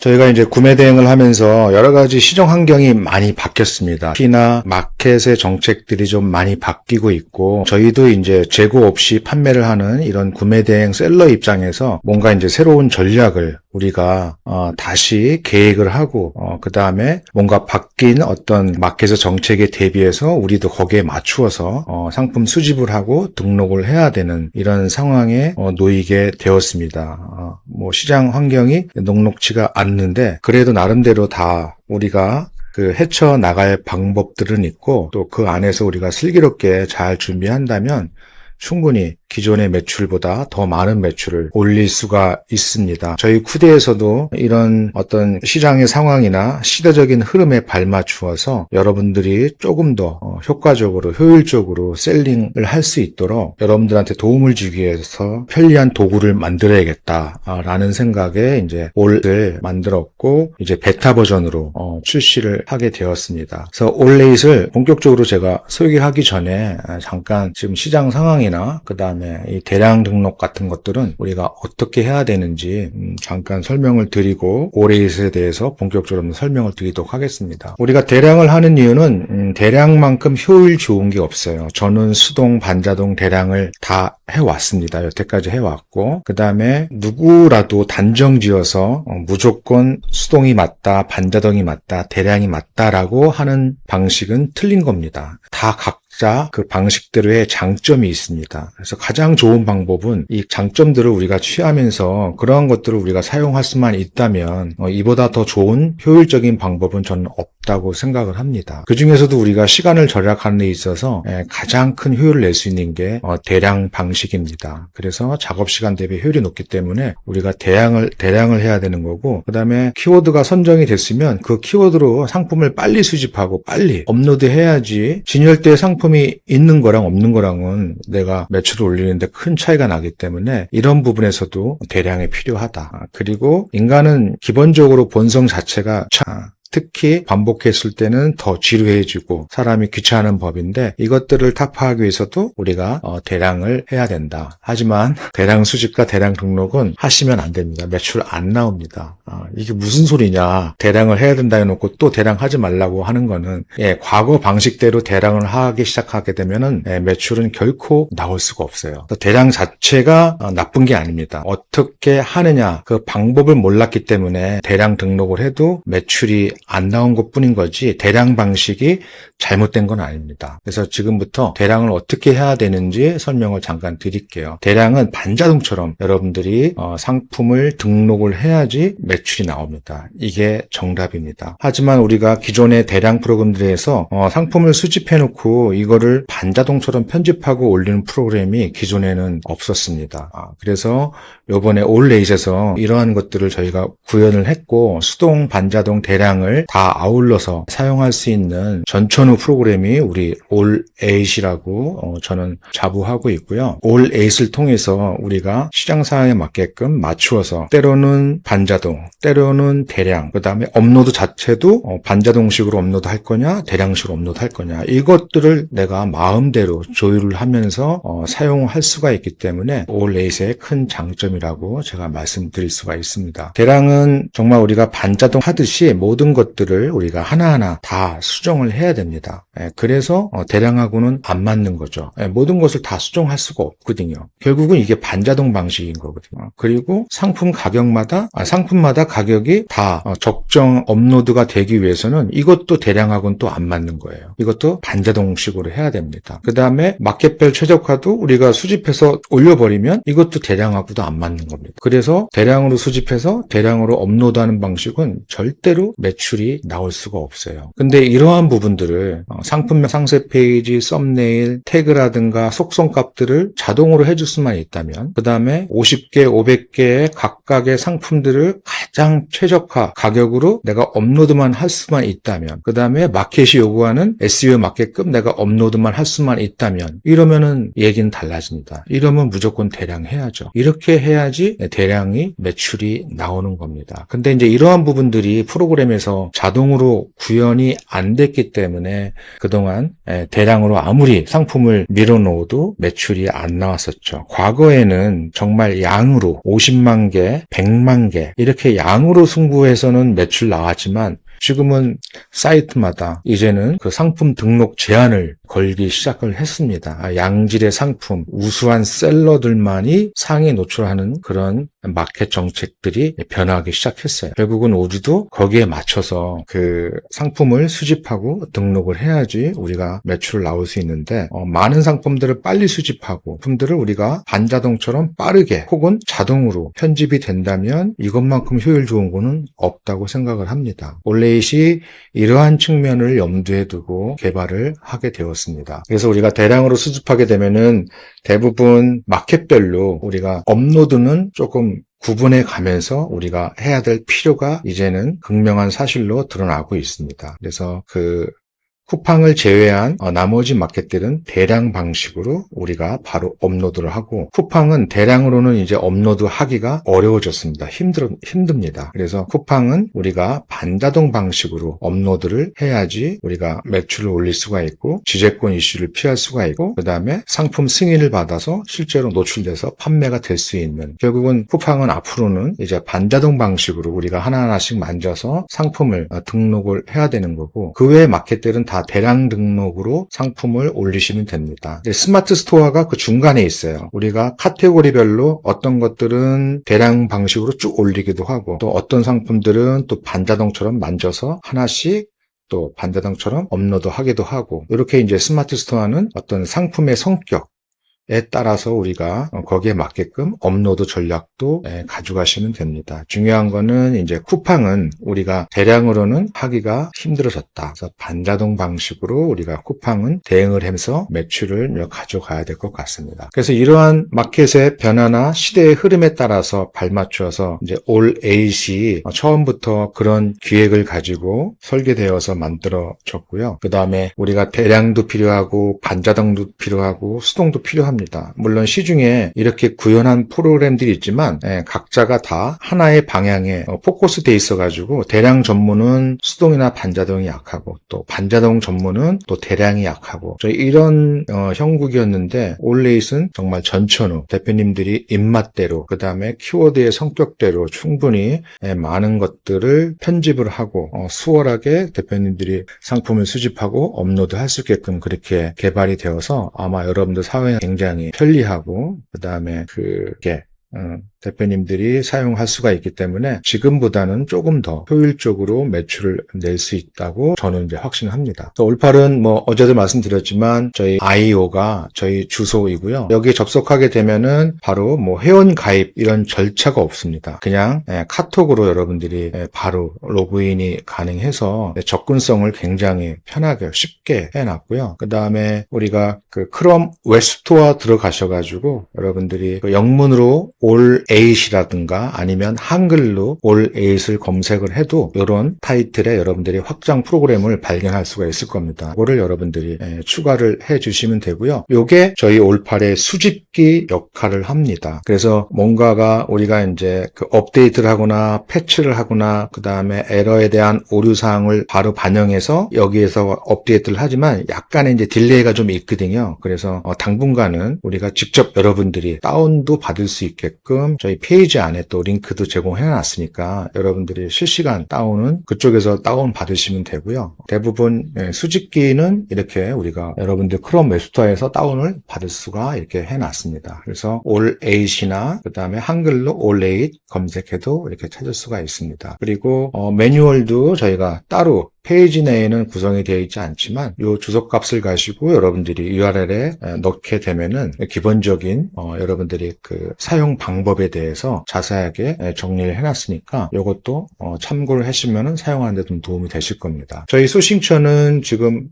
저희가 이제 구매 대행을 하면서 여러 가지 시정 환경이 많이 바뀌었습니다. 특히나 마켓의 정책들이 좀 많이 바뀌고 있고, 저희도 이제 재고 없이 판매를 하는 이런 구매 대행 셀러 입장에서 뭔가 이제 새로운 전략을 우리가 다시 계획을 하고 그 다음에 뭔가 바뀐 어떤 마켓의 정책에 대비해서 우리도 거기에 맞추어서 상품 수집을 하고 등록을 해야 되는 이런 상황에 놓이게 되었습니다. 뭐 시장 환경이 녹록지가 않는데 그래도 나름대로 다 우리가 헤쳐나갈 방법들은 있고 또 그 안에서 우리가 슬기롭게 잘 준비한다면 충분히 기존의 매출보다 더 많은 매출을 올릴 수가 있습니다. 저희 쿠데에서도 이런 어떤 시장의 상황이나 시대적인 흐름에 발맞추어서 여러분들이 조금 더 효과적으로 효율적으로 셀링을 할 수 있도록 여러분들한테 도움을 주기 위해서 편리한 도구를 만들어야겠다라는 생각에 이제 올을 만들었고 이제 베타 버전으로 출시를 하게 되었습니다. 그래서 올레잇을 본격적으로 제가 소개하기 전에 잠깐 지금 시장 상황이나 그 다음에 이 대량 등록 같은 것들은 우리가 어떻게 해야 되는지 잠깐 설명을 드리고 올레잇에 대해서 본격적으로 설명을 드리도록 하겠습니다. 우리가 대량을 하는 이유는 대량만큼 효율 좋은 게 없어요. 저는 수동, 반자동, 대량을 다 해왔습니다. 여태까지 해왔고 그 다음에 누구라도 단정지어서 무조건 수동이 맞다, 반자동이 맞다, 대량이 맞다라고 하는 방식은 틀린 겁니다. 다 각자 그 방식대로의 장점이 있습니다. 그래서 가장 좋은 방법은 이 장점들을 우리가 취하면서 그러한 것들을 우리가 사용할 수만 있다면 이보다 더 좋은 효율적인 방법은 저는 없다고 생각을 합니다. 그 중에서도 우리가 시간을 절약하는 데 있어서 가장 큰 효율을 낼 수 있는 게 대량 방식입니다. 그래서 작업 시간 대비 효율이 높기 때문에 우리가 대량을 해야 되는 거고 그 다음에 키워드가 선정이 됐으면 그 키워드로 상품을 빨리 수집하고 빨리 업로드해야지 진열대에 상품이 있는 거랑 없는 거랑은 내가 매출을 올리는데 큰 차이가 나기 때문에 이런 부분에서도 대량이 필요하다. 그리고 인간은 기본적으로 본성 자체가 특히 반복했을 때는 더 지루해지고 사람이 귀찮은 법인데 이것들을 타파하기 위해서도 우리가 대량을 해야 된다. 하지만 대량 수집과 대량 등록은 하시면 안 됩니다. 매출 안 나옵니다. 이게 무슨 소리냐. 대량을 해야 된다 해놓고 또 대량하지 말라고 하는 거는 과거 방식대로 대량을 하기 시작하게 되면은 매출은 결코 나올 수가 없어요. 대량 자체가 나쁜 게 아닙니다. 어떻게 하느냐 그 방법을 몰랐기 때문에 대량 등록을 해도 매출이 안 나온 것뿐인 거지 대량 방식이 잘못된 건 아닙니다. 그래서 지금부터 대량을 어떻게 해야 되는지 설명을 잠깐 드릴게요. 대량은 반자동처럼 여러분들이 상품을 등록을 해야지 매출이 나옵니다. 이게 정답입니다. 하지만 우리가 기존의 대량 프로그램들에서 상품을 수집해놓고 이거를 반자동처럼 편집하고 올리는 프로그램이 기존에는 없었습니다. 그래서 요번에 올레잇에서 이러한 것들을 저희가 구현을 했고 수동, 반자동, 대량을 다 아울러서 사용할 수 있는 전천후 프로그램이 우리 올에잇이라고 저는 자부하고 있고요. 올에잇을 통해서 우리가 시장 상황에 맞게끔 맞추어서 때로는 반자동, 때로는 대량, 그 다음에 업로드 자체도 반자동식으로 업로드 할 거냐, 대량식으로 업로드 할 거냐 이것들을 내가 마음대로 조율을 하면서 사용할 수가 있기 때문에 올에잇의 큰 장점이라고 제가 말씀드릴 수가 있습니다. 대량은 정말 우리가 반자동 하듯이 모든 것들을 우리가 하나하나 다 수정을 해야 됩니다. 그래서 대량하고는 안 맞는 거죠. 모든 것을 다 수정할 수가 없거든요. 결국은 이게 반자동 방식인 거거든요. 그리고 상품마다 가격이 다 적정 업로드가 되기 위해서는 이것도 대량하고는 또 안 맞는 거예요. 이것도 반자동식으로 해야 됩니다. 그 다음에 마켓별 최적화도 우리가 수집해서 올려버리면 이것도 대량하고도 안 맞는 겁니다. 그래서 대량으로 수집해서 대량으로 업로드하는 방식은 절대로 매출이 나올 수가 없어요. 근데 이러한 부분들을 상품명 상세 페이지, 썸네일, 태그라든가 속성값들을 자동으로 해줄 수만 있다면 그 다음에 50개, 500개의 각각의 상품들을 가장 최적화 가격으로 내가 업로드만 할 수만 있다면 그 다음에 마켓이 요구하는 SEO 맞게끔 내가 업로드만 할 수만 있다면 이러면은 얘기는 달라집니다. 이러면 무조건 대량 해야죠. 이렇게 해야지 대량이 매출이 나오는 겁니다. 근데 이제 이러한 부분들이 프로그램에서 그래서 자동으로 구현이 안 됐기 때문에 그동안 대량으로 아무리 상품을 밀어놓아도 매출이 안 나왔었죠. 과거에는 정말 양으로 50만 개, 100만 개 이렇게 양으로 승부해서는 매출 나왔지만 지금은 사이트마다 이제는 그 상품 등록 제한을 걸기 시작을 했습니다. 양질의 상품, 우수한 셀러들만이 상에 노출하는 그런 마켓 정책들이 변화하기 시작했어요. 결국은 우리도 거기에 맞춰서 그 상품을 수집하고 등록을 해야지 우리가 매출을 나올 수 있는데 많은 상품들을 빨리 수집하고 상품들을 우리가 반자동처럼 빠르게 혹은 자동으로 편집이 된다면 이것만큼 효율 좋은 거는 없다고 생각을 합니다. 올레잇이 이러한 측면을 염두에 두고 개발을 하게 되었습니다. 그래서 우리가 대량으로 수집하게 되면은 대부분 마켓별로 우리가 업로드는 조금 구분해 가면서 우리가 해야 될 필요가 이제는 극명한 사실로 드러나고 있습니다. 그래서 그 쿠팡을 제외한 나머지 마켓들은 대량 방식으로 우리가 바로 업로드를 하고 쿠팡은 대량으로는 이제 업로드 하기가 어려워졌습니다. 힘듭니다. 그래서 쿠팡은 우리가 반자동 방식으로 업로드를 해야지 우리가 매출을 올릴 수가 있고 지재권 이슈를 피할 수가 있고 그 다음에 상품 승인을 받아서 실제로 노출돼서 판매가 될 수 있는 결국은 쿠팡은 앞으로는 이제 반자동 방식으로 우리가 하나하나씩 만져서 상품을 등록을 해야 되는 거고 그 외의 마켓들은 다 대량 등록으로 상품을 올리시면 됩니다. 스마트 스토어가 그 중간에 있어요. 우리가 카테고리별로 어떤 것들은 대량 방식으로 쭉 올리기도 하고 또 어떤 상품들은 또 반자동처럼 만져서 하나씩 또 반자동처럼 업로드하기도 하고 이렇게 이제 스마트 스토어는 어떤 상품의 성격 에 따라서 우리가 거기에 맞게끔 업로드 전략도 가져가시면 됩니다. 중요한 거는 이제 쿠팡은 우리가 대량으로는 하기가 힘들어졌다. 그래서 반자동 방식으로 우리가 쿠팡은 대응을 해서 매출을 가져가야 될 것 같습니다. 그래서 이러한 마켓의 변화나 시대의 흐름에 따라서 발맞춰서 이제 올에잇이 처음부터 그런 기획을 가지고 설계되어서 만들어졌고요. 그 다음에 우리가 대량도 필요하고 반자동도 필요하고 수동도 필요합니다. 물론 시중에 이렇게 구현한 프로그램들이 있지만 각자가 다 하나의 방향에 포커스돼 있어가지고 대량 전문은 수동이나 반자동이 약하고 또 반자동 전문은 또 대량이 약하고 저희 이런 형국이었는데 올레잇은 정말 전천후 대표님들이 입맛대로 그 다음에 키워드의 성격대로 충분히 많은 것들을 편집을 하고 수월하게 대표님들이 상품을 수집하고 업로드할 수 있게끔 그렇게 개발이 되어서 아마 여러분들 사회에 굉장히 편리하고 그 다음에 그게 대표님들이 사용할 수가 있기 때문에 지금보다는 조금 더 효율적으로 매출을 낼 수 있다고 저는 이제 확신합니다. 올팔은 뭐 어제도 말씀드렸지만 저희 IO가 저희 주소이고요. 여기에 접속하게 되면은 바로 뭐 회원 가입 이런 절차가 없습니다. 그냥 카톡으로 여러분들이 바로 로그인이 가능해서 접근성을 굉장히 편하게 쉽게 해놨고요. 그 다음에 우리가 그 크롬 웹스토어 들어가셔가지고 여러분들이 그 영문으로 올에잇이라든가 아니면 한글로 올에잇을 검색을 해도 이런 타이틀에 여러분들이 확장 프로그램을 발견할 수가 있을 겁니다. 그거를 여러분들이 추가를 해주시면 되고요. 이게 저희 올팔의 수집기 역할을 합니다. 그래서 뭔가가 우리가 이제 그 업데이트를 하거나 패치를 하거나 그 다음에 에러에 대한 오류사항을 바로 반영해서 여기에서 업데이트를 하지만 약간의 이제 딜레이가 좀 있거든요. 그래서 당분간은 우리가 직접 여러분들이 다운도 받을 수 있게끔 저희 페이지 안에 또 링크도 제공해 놨으니까 여러분들이 실시간 다운은 그쪽에서 다운 받으시면 되고요. 대부분 수집기는 이렇게 우리가 여러분들 크롬 웹스토어에서 다운을 받을 수가 이렇게 해 놨습니다. 그래서 올에잇이나 그 다음에 한글로 올에잇 검색해도 이렇게 찾을 수가 있습니다. 그리고 매뉴얼도 저희가 따로 페이지 내에는 구성이 되어 있지 않지만 이 주소값을 가지고 여러분들이 URL에 넣게 되면은 기본적인 여러분들이 그 사용 방법에 대해서 자세하게 정리를 해놨으니까 이것도 참고를 하시면은 사용하는 데 좀 도움이 되실 겁니다. 저희 소싱처는 지금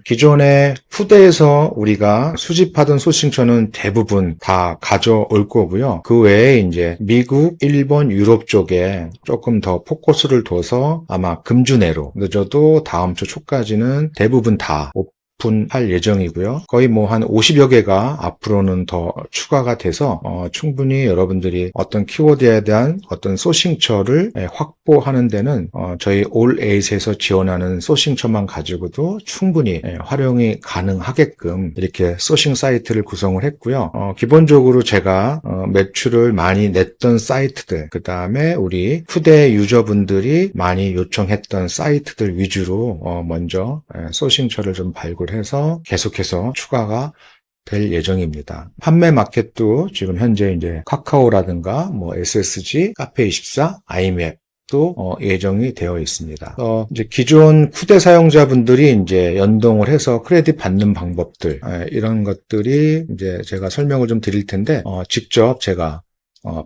기존의 푸드에서 우리가 수집하던 소싱처는 대부분 다 가져올 거고요. 그 외에 이제 미국, 일본, 유럽 쪽에 조금 더 포커스를 둬서 아마 금주 내로 늦어도 다음 주 초까지는 대부분 다 오픈할 예정이고요. 거의 뭐 한 50여 개가 앞으로는 더 추가가 돼서 충분히 여러분들이 어떤 키워드에 대한 어떤 소싱처를 확보하는 데는 저희 올8에서 지원하는 소싱처만 가지고도 충분히 활용이 가능하게끔 이렇게 소싱 사이트를 구성을 했고요. 기본적으로 제가 매출을 많이 냈던 사이트들, 그 다음에 우리 후대 유저분들이 많이 요청했던 사이트들 위주로 먼저 소싱처를 좀 발굴해서 계속해서 추가가 될 예정입니다. 판매 마켓도 지금 현재 이제 카카오라든가 뭐 SSG, 카페24, 아이맵 또 예정이 되어 있습니다. 이제 기존 쿠데 사용자분들이 이제 연동을 해서 크레딧 받는 방법들 이런 것들이 이제 제가 설명을 좀 드릴 텐데 직접 제가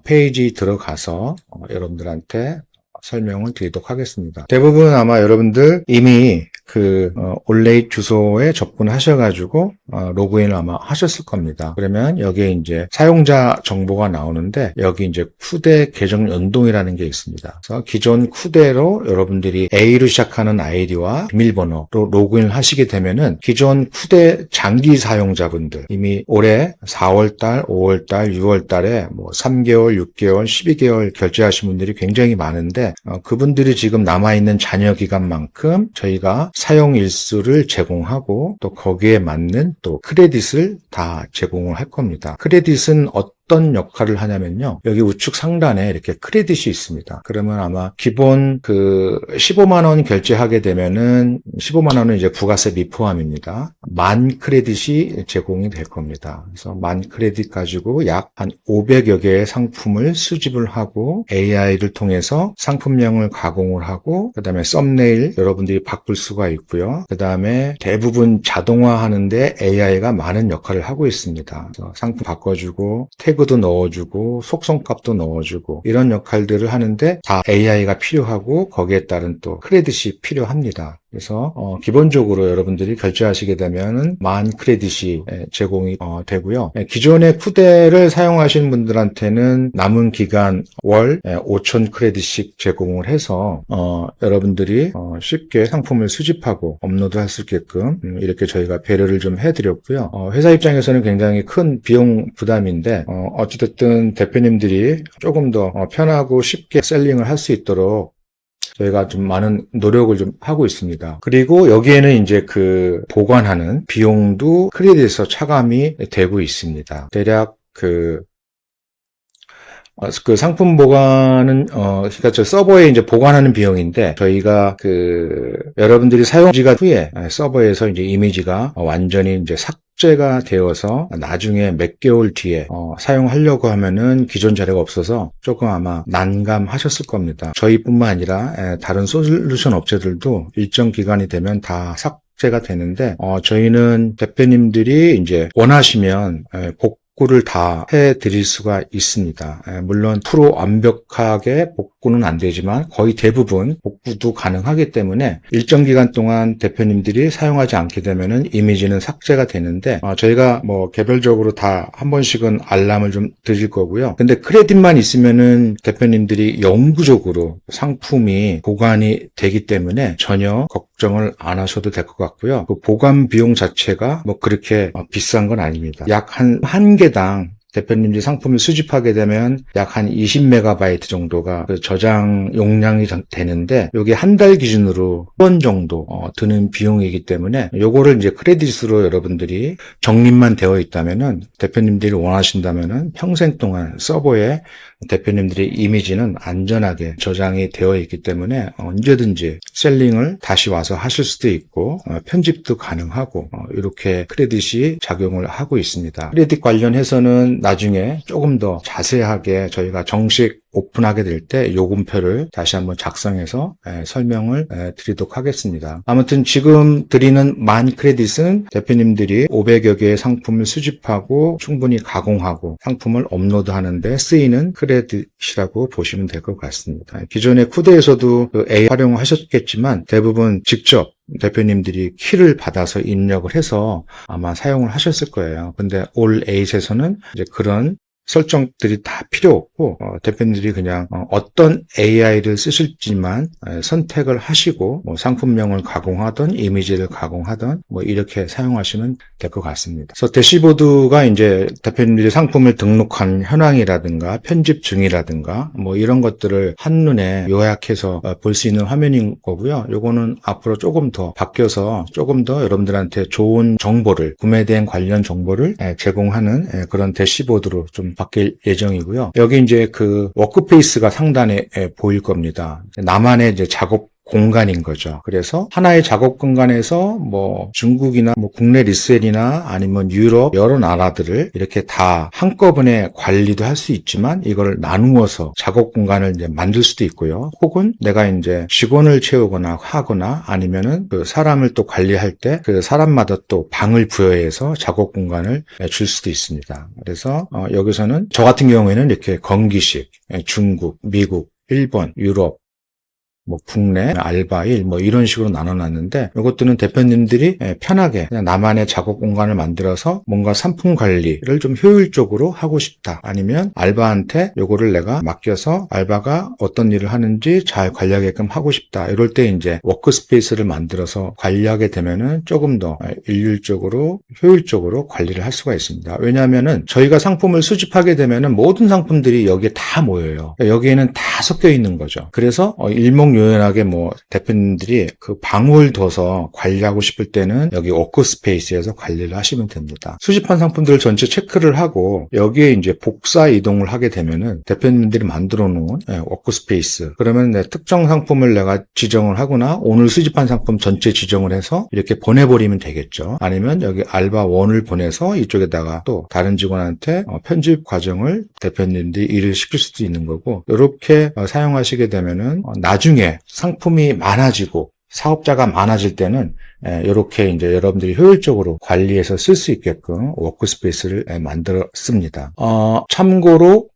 페이지 들어가서 여러분들한테 설명을 드리도록 하겠습니다. 대부분 아마 여러분들 이미 그 올레잇 주소에 접근하셔가지고 로그인을 아마 하셨을 겁니다. 그러면 여기에 이제 사용자 정보가 나오는데 여기 이제 쿠데 계정 연동이라는 게 있습니다. 그래서 기존 쿠데로 여러분들이 A로 시작하는 아이디와 비밀번호로 로그인을 하시게 되면은 기존 쿠데 장기 사용자분들 이미 올해 4월달, 5월달, 6월달에 뭐 3개월, 6개월, 12개월 결제하신 분들이 굉장히 많은데 그분들이 지금 남아있는 잔여 기간만큼 저희가 사용 일수를 제공하고 또 거기에 맞는 또 크레딧을 다 제공을 할 겁니다. 크레딧은 어떤 역할을 하냐면요. 여기 우측 상단에 이렇게 크레딧이 있습니다. 그러면 아마 기본 그 15만 원 결제하게 되면은 15만 원은 이제 부가세 미포함입니다. 10,000 크레딧이 제공이 될 겁니다. 그래서 10,000 크레딧 가지고 약 한 500여 개의 상품을 수집을 하고 AI를 통해서 상품명을 가공을 하고 그다음에 썸네일 여러분들이 바꿀 수가 있고요. 그다음에 대부분 자동화하는데 AI가 많은 역할을 하고 있습니다. 그래서 상품 바꿔주고 태그도 넣어주고 속성값도 넣어주고 이런 역할들을 하는데 다 AI가 필요하고 거기에 따른 또 크레딧이 필요합니다. 그래서 기본적으로 여러분들이 결제하시게 되면은 10,000 크레딧이 제공이 되고요. 기존의 쿠데를 사용하시는 분들한테는 남은 기간 월 5,000 크레딧씩 제공을 해서 여러분들이 쉽게 상품을 수집하고 업로드할 수 있게끔 이렇게 저희가 배려를 좀 해드렸고요. 회사 입장에서는 굉장히 큰 비용 부담인데 어찌됐든 대표님들이 조금 더 편하고 쉽게 셀링을 할 수 있도록 저희가 좀 많은 노력을 좀 하고 있습니다. 그리고 여기에는 이제 그 보관하는 비용도 크레딧에서 차감이 되고 있습니다. 대략 그 상품 보관은, 그러니까 저 서버에 이제 보관하는 비용인데, 저희가 여러분들이 사용지가 후에 서버에서 이제 이미지가 완전히 이제 삭제가 되어서 나중에 몇 개월 뒤에 사용하려고 하면은 기존 자료가 없어서 조금 아마 난감하셨을 겁니다. 저희뿐만 아니라 다른 솔루션 업체들도 일정 기간이 되면 다 삭제가 되는데, 저희는 대표님들이 이제 원하시면 복구를 다 해드릴 수가 있습니다. 물론 프로 완벽하게 복구는 안 되지만 거의 대부분 복구도 가능하기 때문에 일정 기간 동안 대표님들이 사용하지 않게 되면은 이미지는 삭제가 되는데 저희가 뭐 개별적으로 다 한 번씩은 알람을 좀 드릴 거고요. 근데 크레딧만 있으면은 대표님들이 영구적으로 상품이 보관이 되기 때문에 전혀 걱정을 안 하셔도 될 것 같고요. 그 보관 비용 자체가 뭐 그렇게 비싼 건 아닙니다. 약 한 개당 대표님들이 상품을 수집하게 되면 약 한 20MB 정도가 그 저장 용량이 되는데 이게 한 달 기준으로 1번 정도 드는 비용이기 때문에 요거를 이제 크레딧으로 여러분들이 적립만 되어 있다면은 대표님들이 원하신다면은 평생 동안 서버에 대표님들의 이미지는 안전하게 저장이 되어 있기 때문에 언제든지 셀링을 다시 와서 하실 수도 있고 편집도 가능하고 이렇게 크레딧이 작용을 하고 있습니다. 크레딧 관련해서는 나중에 조금 더 자세하게 저희가 정식 오픈하게 될 때 요금표를 다시 한번 작성해서 설명을 드리도록 하겠습니다. 아무튼 지금 드리는 10,000 크레딧은 대표님들이 500여 개의 상품을 수집하고 충분히 가공하고 상품을 업로드하는 데 쓰이는 크레딧이라고 보시면 될 것 같습니다. 기존의 쿠데에서도 그 AI 활용하셨겠지만 대부분 직접 대표님들이 키를 받아서 입력을 해서 아마 사용을 하셨을 거예요. 근데 올8에서는 이제 그런 설정들이 다 필요 없고 대표님들이 그냥 어떤 AI를 쓰실지만 선택을 하시고 뭐 상품명을 가공하든 이미지를 가공하든 뭐 이렇게 사용하시면 될 것 같습니다. 그래서 대시보드가 이제 대표님들이 상품을 등록한 현황이라든가 편집 중이라든가 뭐 이런 것들을 한눈에 요약해서 볼 수 있는 화면인 거고요. 요거는 앞으로 조금 더 바뀌어서 조금 더 여러분들한테 좋은 정보를, 구매 대행 관련 정보를 제공하는 그런 대시보드로 좀 바뀔 예정이고요. 여기 이제 그 워크페이스가 상단에 보일 겁니다. 나만의 이제 작업 공간인 거죠. 그래서 하나의 작업 공간에서 뭐 중국이나 뭐 국내 리셀이나 아니면 유럽 여러 나라들을 이렇게 다 한꺼번에 관리도 할 수 있지만 이걸 나누어서 작업 공간을 이제 만들 수도 있고요. 혹은 내가 이제 직원을 채우거나 하거나 아니면은 그 사람을 또 관리할 때 그 사람마다 또 방을 부여해서 작업 공간을 줄 수도 있습니다. 그래서 여기서는 저 같은 경우에는 이렇게 건기식, 중국, 미국, 일본, 유럽 뭐 국내 알바일 뭐 이런 식으로 나눠놨는데 이것들은 대표님들이 편하게 그냥 나만의 작업 공간을 만들어서 뭔가 상품 관리를 좀 효율적으로 하고 싶다. 아니면 알바한테 요거를 내가 맡겨서 알바가 어떤 일을 하는지 잘 관리하게끔 하고 싶다. 이럴 때 이제 워크스페이스를 만들어서 관리하게 되면은 조금 더 일률적으로 효율적으로 관리를 할 수가 있습니다. 왜냐하면은 저희가 상품을 수집하게 되면은 모든 상품들이 여기에 다 모여요. 여기에는 다 섞여 있는 거죠. 그래서 일목요연하게 뭐 대표님들이 그 방을 둬서 관리하고 싶을 때는 여기 워크스페이스에서 관리를 하시면 됩니다. 수집한 상품들을 전체 체크를 하고 여기에 이제 복사 이동을 하게 되면은 대표님들이 만들어 놓은 워크스페이스, 그러면 특정 상품을 내가 지정을 하거나 오늘 수집한 상품 전체 지정을 해서 이렇게 보내버리면 되겠죠. 아니면 여기 알바 1을 보내서 이쪽에다가 또 다른 직원한테 편집 과정을 대표님들이 일을 시킬 수도 있는 거고, 이렇게 사용하시게 되면은 나중에 상품이 많아지고 사업자가 많아질 때는 이렇게 이제 여러분들이 효율적으로 관리해서 쓸 수 있게끔 워크스페이스를 만들었습니다. 참고로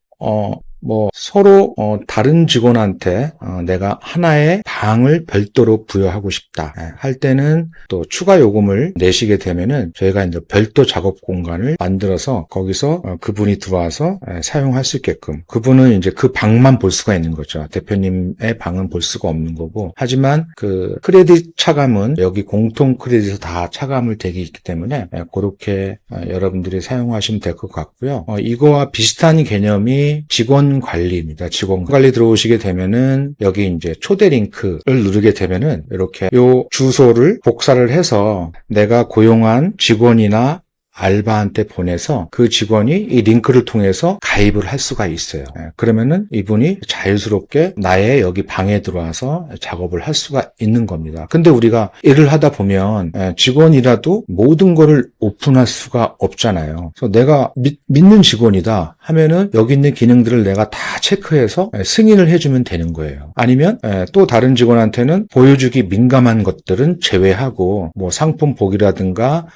뭐 서로 다른 직원한테 내가 하나의 방을 별도로 부여하고 싶다 할 때는 또 추가 요금을 내시게 되면은 저희가 이제 별도 작업 공간을 만들어서 거기서 그분이 들어와서 사용할 수 있게끔, 그분은 이제 그 방만 볼 수가 있는 거죠. 대표님의 방은 볼 수가 없는 거고, 하지만 그 크레딧 차감은 여기 공통 크레딧에서 다 차감을 되게 있기 때문에 그렇게 여러분들이 사용하시면 될 것 같고요. 이거와 비슷한 개념이 직원 관리입니다. 직원 관리 들어오시게 되면은 여기 이제 초대 링크를 누르게 되면은 이렇게 요 주소를 복사를 해서 내가 고용한 직원이나 알바한테 보내서 그 직원이 이 링크를 통해서 가입을 할 수가 있어요. 그러면은 이분이 자유스럽게 나의 여기 방에 들어와서 작업을 할 수가 있는 겁니다. 근데 우리가 일을 하다 보면 직원이라도 모든 거를 오픈할 수가 없잖아요. 그래서 내가 믿는 직원이다 하면은 여기 있는 기능들을 내가 다 체크해서 승인을 해주면 되는 거예요. 아니면 또 다른 직원한테는 보여주기 민감한 것들은 제외하고 뭐 상품 보기라든가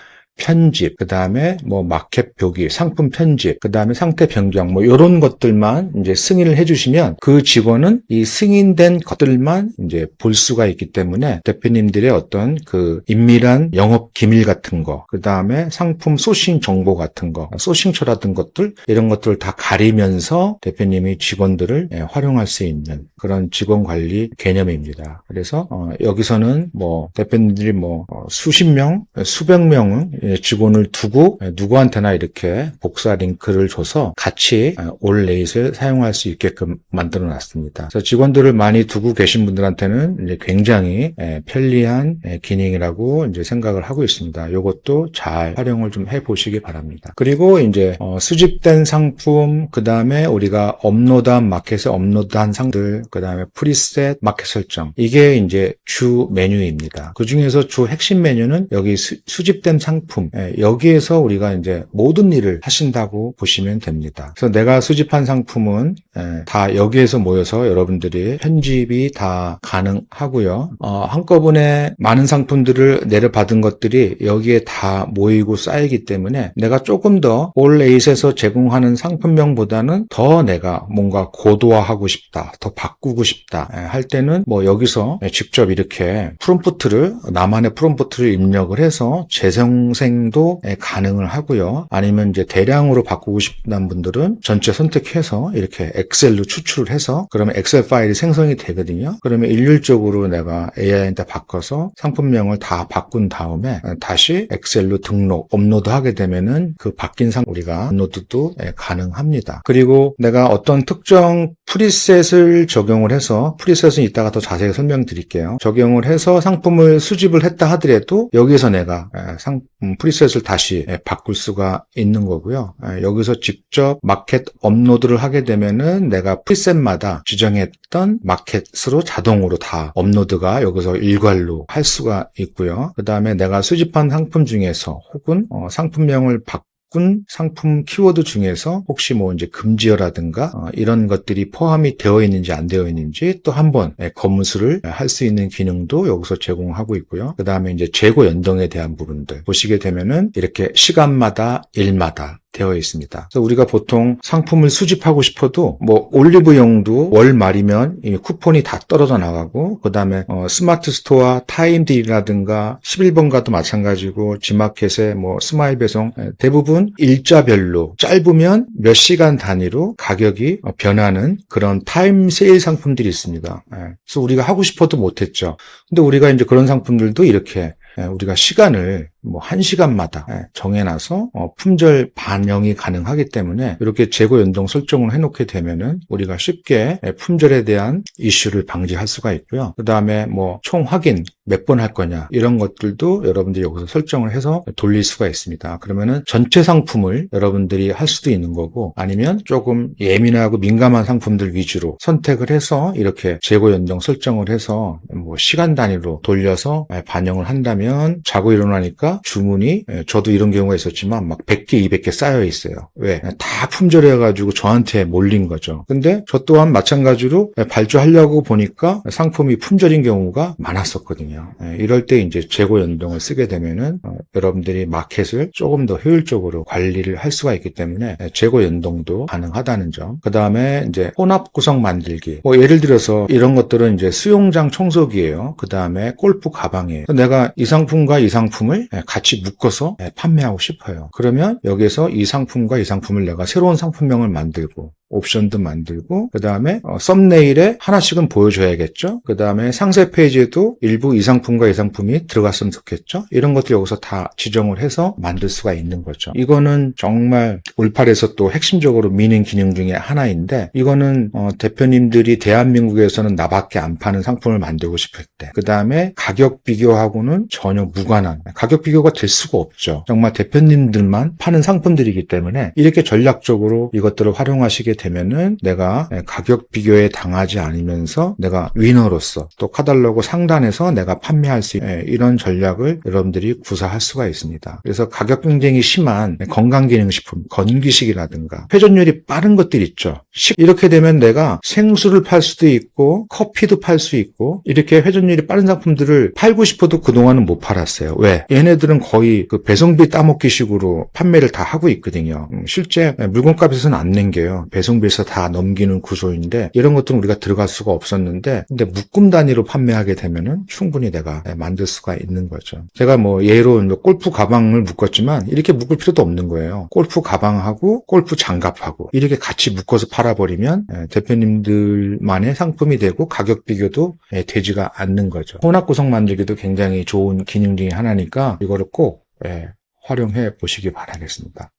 편집, 그 다음에 뭐 마켓 표기, 상품 편집, 그 다음에 상태 변경, 뭐 이런 것들만 이제 승인을 해주시면 그 직원은 이 승인된 것들만 이제 볼 수가 있기 때문에 대표님들의 어떤 그 인밀한 영업 기밀 같은 거, 그 다음에 상품 소싱 정보 같은 거, 소싱처라든 것들, 이런 것들을 다 가리면서 대표님이 직원들을 활용할 수 있는 그런 직원 관리 개념입니다. 그래서 여기서는 뭐 대표님들이 뭐 수십 명, 수백 명은 직원을 두고 누구한테나 이렇게 복사 링크를 줘서 같이 올레잇을 사용할 수 있게끔 만들어 놨습니다. 그래서 직원들을 많이 두고 계신 분들한테는 이제 굉장히 편리한 기능이라고 이제 생각을 하고 있습니다. 이것도 잘 활용을 좀 해보시기 바랍니다. 그리고 이제 수집된 상품, 그 다음에 우리가 업로드한 마켓에 업로드한 상들, 그 다음에 프리셋 마켓 설정, 이게 이제 주 메뉴입니다. 그 중에서 주 핵심 메뉴는 여기 수집된 상품, 여기에서 우리가 이제 모든 일을 하신다고 보시면 됩니다. 그래서 내가 수집한 상품은 다 여기에서 모여서 여러분들이 편집이 다 가능하고요. 한꺼번에 많은 상품들을 내려받은 것들이 여기에 다 모이고 쌓이기 때문에 내가 조금 더 올레잇에서 제공하는 상품명보다는 더 내가 뭔가 고도화하고 싶다, 더 바꾸고 싶다 할 때는 뭐 여기서 직접 이렇게 프롬프트를, 나만의 프롬프트를 입력을 해서 재생성을 생성도 가능을 하고요. 아니면 이제 대량으로 바꾸고 싶다는 분들은 전체 선택해서 이렇게 엑셀로 추출을 해서 그러면 엑셀 파일이 생성이 되거든요. 그러면 일률적으로 내가 AI한테 바꿔서 상품명을 다 바꾼 다음에 다시 엑셀로 등록, 업로드하게 되면은 그 바뀐 우리가 업로드도 가능합니다. 그리고 내가 어떤 특정 프리셋을 적용을 해서, 프리셋은 이따가 더 자세히 설명드릴게요. 적용을 해서 상품을 수집을 했다 하더라도 여기서 내가 프리셋을 다시 바꿀 수가 있는 거고요. 여기서 직접 마켓 업로드를 하게 되면은 내가 프리셋마다 지정했던 마켓으로 자동으로 다 업로드가 여기서 일괄로 할 수가 있고요. 그 다음에 내가 수집한 상품 중에서 혹은 상품명을 상품 키워드 중에서 혹시 뭐 이제 금지어라든가 이런 것들이 포함이 되어 있는지 안 되어 있는지 또 한번 검수를 할 수 있는 기능도 여기서 제공하고 있고요. 그 다음에 이제 재고 연동에 대한 부분들 보시게 되면은 이렇게 시간마다 일마다 되어 있습니다. 그래서 우리가 보통 상품을 수집하고 싶어도 뭐 올리브영도 월 말이면 이 쿠폰이 다 떨어져 나가고 그 다음에 스마트 스토어 타임딜이라든가 11번가도 마찬가지고 지마켓의 뭐 스마일 배송 대부분 일자별로 짧으면 몇 시간 단위로 가격이 변하는 그런 타임 세일 상품들이 있습니다. 그래서 우리가 하고 싶어도 못했죠. 근데 우리가 이제 그런 상품들도 이렇게 우리가 시간을 뭐 1시간마다 정해놔서 품절 반영이 가능하기 때문에 이렇게 재고 연동 설정을 해놓게 되면은 우리가 쉽게 품절에 대한 이슈를 방지할 수가 있고요. 그 다음에 뭐 총 확인 몇 번 할 거냐 이런 것들도 여러분들이 여기서 설정을 해서 돌릴 수가 있습니다. 그러면은 전체 상품을 여러분들이 할 수도 있는 거고 아니면 조금 예민하고 민감한 상품들 위주로 선택을 해서 이렇게 재고 연동 설정을 해서 뭐 시간 단위로 돌려서 반영을 한다면 자고 일어나니까 주문이 저도 이런 경우가 있었지만 막 100개, 200개 쌓여 있어요. 왜? 다 품절해가지고 저한테 몰린 거죠. 근데 저 또한 마찬가지로 발주하려고 보니까 상품이 품절인 경우가 많았었거든요. 이럴 때 이제 재고 연동을 쓰게 되면은 여러분들이 마켓을 조금 더 효율적으로 관리를 할 수가 있기 때문에 재고 연동도 가능하다는 점. 그 다음에 이제 혼합 구성 만들기. 뭐 예를 들어서 이런 것들은 이제 수영장 청소기예요. 그 다음에 골프 가방이에요. 내가 이 상품과 이 상품을 같이 묶어서 판매하고 싶어요. 그러면 여기서 이 상품과 이 상품을 내가 새로운 상품명을 만들고 옵션도 만들고 그 다음에 썸네일에 하나씩은 보여줘야겠죠. 그 다음에 상세 페이지에도 일부 이 상품과 이 상품이 들어갔으면 좋겠죠. 이런 것들 여기서 다 지정을 해서 만들 수가 있는 거죠. 이거는 정말 올팔에서 또 핵심적으로 미는 기능 중에 하나인데 이거는 대표님들이 대한민국에서는 나밖에 안 파는 상품을 만들고 싶을 때 그 다음에 가격 비교하고는 전혀 무관한 가격 비교가 될 수가 없죠. 정말 대표님들만 파는 상품들이기 때문에 이렇게 전략적으로 이것들을 활용하시게 되면은 내가 가격 비교에 당하지 않으면서 내가 위너로서 또 카탈로그 상단에서 내가 판매할 수 있는 이런 전략을 여러분들이 구사할 수가 있습니다. 그래서 가격 경쟁이 심한 건강기능식품, 건기식이라든가 회전율이 빠른 것들 있죠. 이렇게 되면 내가 생수를 팔 수도 있고 커피도 팔 수 있고 이렇게 회전율이 빠른 상품들을 팔고 싶어도 그동안은 못 팔았어요. 왜? 얘네들은 거의 그 배송비 따먹기식으로 판매를 다 하고 있거든요. 실제 물건값에서는 안 남겨요. 배송비에서 다 넘기는 구조인데 이런 것들은 우리가 들어갈 수가 없었는데 근데 묶음 단위로 판매하게 되면은 충분히 내가 만들 수가 있는 거죠. 제가 뭐 예로 골프 가방을 묶었지만 이렇게 묶을 필요도 없는 거예요. 골프 가방하고 골프 장갑하고 이렇게 같이 묶어서 팔아버리면 대표님들만의 상품이 되고 가격 비교도 되지가 않는 거죠. 혼합 구성 만들기도 굉장히 좋은 기능 중에 하나니까 이거를 꼭 활용해 보시기 바라겠습니다.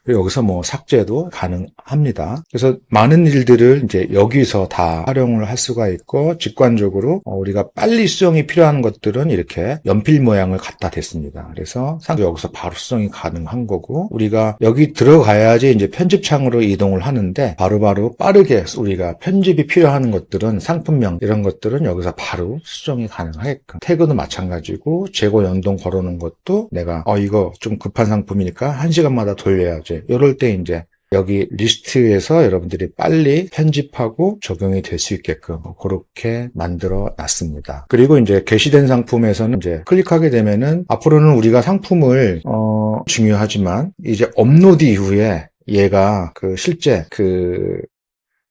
여기서 뭐 삭제도 가능합니다. 그래서 많은 일들을 이제 여기서 다 활용을 할 수가 있고 직관적으로 우리가 빨리 수정이 필요한 것들은 이렇게 연필 모양을 갖다 댔습니다. 그래서 여기서 바로 수정이 가능한 거고 우리가 여기 들어가야지 이제 편집창으로 이동을 하는데 바로바로 빠르게 우리가 편집이 필요한 것들은 상품명 이런 것들은 여기서 바로 수정이 가능하게끔 태그도 마찬가지고 재고 연동 걸어놓은 것도 내가 이거 좀 급한 상품이니까 1시간마다 돌려야지 이럴 때 이제 여기 리스트에서 여러분들이 빨리 편집하고 적용이 될 수 있게끔 그렇게 만들어 놨습니다. 그리고 이제 게시된 상품에서는 이제 클릭하게 되면은 앞으로는 우리가 상품을 중요하지만 이제 업로드 이후에 얘가 실제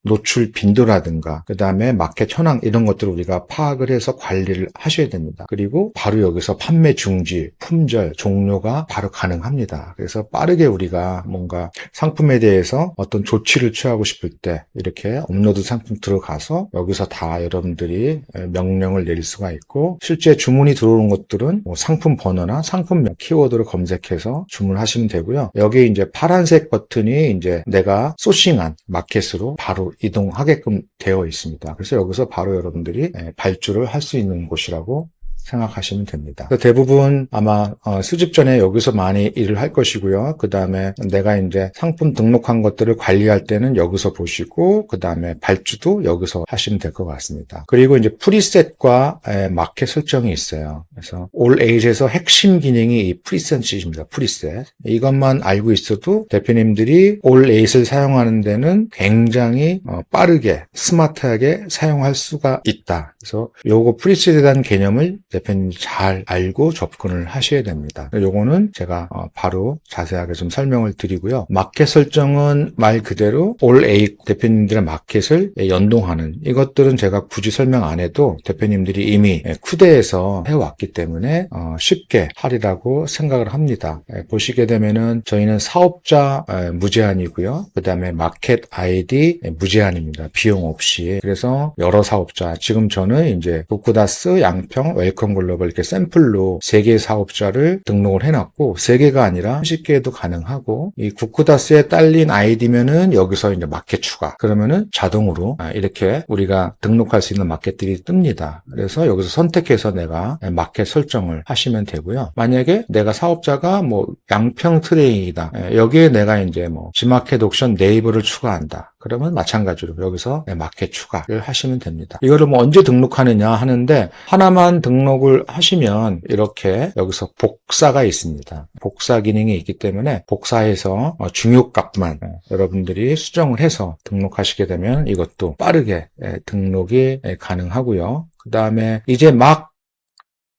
노출 빈도라든가 그 다음에 마켓 현황 이런 것들을 우리가 파악을 해서 관리를 하셔야 됩니다. 그리고 바로 여기서 판매 중지, 품절, 종료가 바로 가능합니다. 그래서 빠르게 우리가 뭔가 상품에 대해서 어떤 조치를 취하고 싶을 때 이렇게 업로드 상품 들어가서 여기서 다 여러분들이 명령을 내릴 수가 있고, 실제 주문이 들어오는 것들은 뭐 상품 번호나 상품명 키워드를 검색해서 주문하시면 되고요. 여기 이제 파란색 버튼이 이제 내가 소싱한 마켓으로 바로 이동하게끔 되어 있습니다. 그래서 여기서 바로 여러분들이 발주를 할 수 있는 곳이라고 생각하시면 됩니다. 대부분 아마 수집 전에 여기서 많이 일을 할 것이고요. 그 다음에 내가 이제 상품 등록한 것들을 관리할 때는 여기서 보시고, 그 다음에 발주도 여기서 하시면 될 것 같습니다. 그리고 이제 프리셋과 마켓 설정이 있어요. 그래서 올 에이지에서 핵심 기능이 이 프리셋입니다. 프리셋. 이것만 알고 있어도 대표님들이 올 에이지를 사용하는 데는 굉장히 빠르게 스마트하게 사용할 수가 있다. 그래서 요거 프리셋에 대한 개념을 대표님이 잘 알고 접근을 하셔야 됩니다. 요거는 제가 바로 자세하게 좀 설명을 드리고요. 마켓 설정은 말 그대로 올 A 대표님들의 마켓을 연동하는, 이것들은 제가 굳이 설명 안 해도 대표님들이 이미 쿠데에서 해왔기 때문에 쉽게 하리라고 생각을 합니다. 보시게 되면은 저희는 사업자 무제한이고요. 그 다음에 마켓 아이디 무제한입니다. 비용 없이. 그래서 여러 사업자, 지금 저는 이제 북구다스, 양평, 웰컴 글로벌 이렇게 샘플로 3개의 사업자를 등록을 해놨고, 3개가 아니라 30개도 가능하고, 이 구쿠다스에 딸린 아이디면은 여기서 이제 마켓 추가. 그러면은 자동으로 이렇게 우리가 등록할 수 있는 마켓들이 뜹니다. 그래서 여기서 선택해서 내가 마켓 설정을 하시면 되고요. 만약에 내가 사업자가 뭐 양평 트레이다. 여기에 내가 이제 뭐 지마켓 옥션 네이버를 추가한다. 그러면 마찬가지로 여기서 마켓 추가를 하시면 됩니다. 이거를 뭐 언제 등록하느냐 하는데, 하나만 등록을 하시면 이렇게 여기서 복사가 있습니다. 복사 기능이 있기 때문에 복사해서 중요값만 여러분들이 수정을 해서 등록하시게 되면 이것도 빠르게 등록이 가능하고요. 그 다음에 이제 막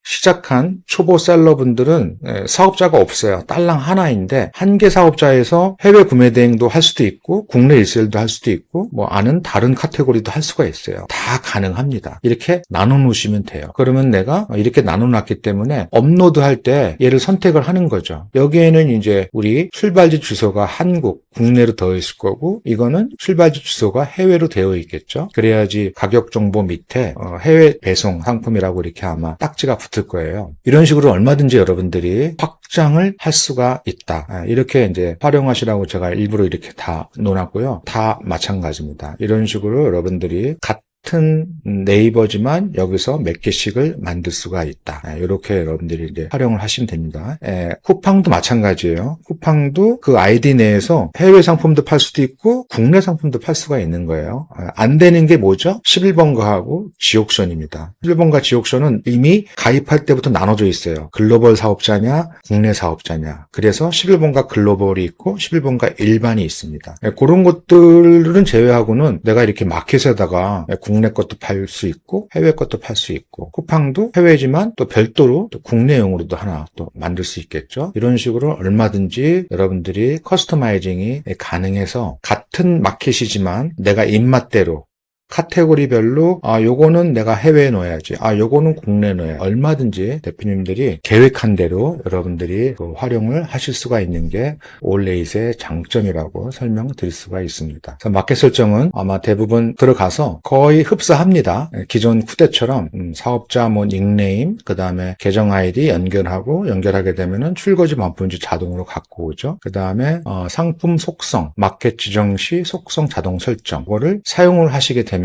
시작한 초보 셀러분들은 사업자가 없어요. 딸랑 하나인데 한 개 사업자에서 해외 구매 대행도 할 수도 있고 국내 일셀도 할 수도 있고 뭐 아는 다른 카테고리도 할 수가 있어요. 다 가능합니다. 이렇게 나눠 놓으시면 돼요. 그러면 내가 이렇게 나눠 놨기 때문에 업로드할 때 얘를 선택을 하는 거죠. 여기에는 이제 우리 출발지 주소가 한국, 국내로 되어 있을 거고, 이거는 출발지 주소가 해외로 되어 있겠죠. 그래야지 가격 정보 밑에 해외 배송 상품이라고 이렇게 아마 딱지가 붙을 거예요. 이런 식으로 얼마든지 여러분들이 확장을 할 수가 있다. 이렇게 이제 활용하시라고 제가 일부러 이렇게 다 놓았고요. 다 마찬가지입니다. 이런 식으로 여러분들이 같은 네이버지만 여기서 몇 개씩을 만들 수가 있다. 이렇게 여러분들이 이제 활용을 하시면 됩니다. 쿠팡도 마찬가지예요. 쿠팡도 그 아이디 내에서 해외 상품도 팔 수도 있고 국내 상품도 팔 수가 있는 거예요. 안 되는 게 뭐죠? 11번가하고 지옥션입니다. 11번가 지옥션은 이미 가입할 때부터 나눠져 있어요. 글로벌 사업자냐 국내 사업자냐. 그래서 11번가 글로벌이 있고 11번가 일반이 있습니다. 그런 것들은 제외하고는 내가 이렇게 마켓에다가 국내 것도 팔 수 있고 해외 것도 팔 수 있고, 쿠팡도 해외지만 또 별도로 또 국내용으로도 하나 또 만들 수 있겠죠. 이런 식으로 얼마든지 여러분들이 커스터마이징이 가능해서 같은 마켓이지만 내가 입맛대로 카테고리별로 요거는 내가 해외에 넣어야지, 요거는 국내에 넣어야, 얼마든지 대표님들이 계획한 대로 여러분들이 활용을 하실 수가 있는 게 올레잇의 장점이라고 설명드릴 수가 있습니다. 그래서 마켓 설정은 아마 대부분 들어가서 거의 흡사합니다. 기존 쿠데처럼 사업자 뭐 닉네임, 그 다음에 계정 아이디 연결하게 되면은 출고지 반품지 자동으로 갖고 오죠. 그 다음에 상품 속성, 마켓 지정 시 속성 자동 설정, 그거를 사용을 하시게 되면은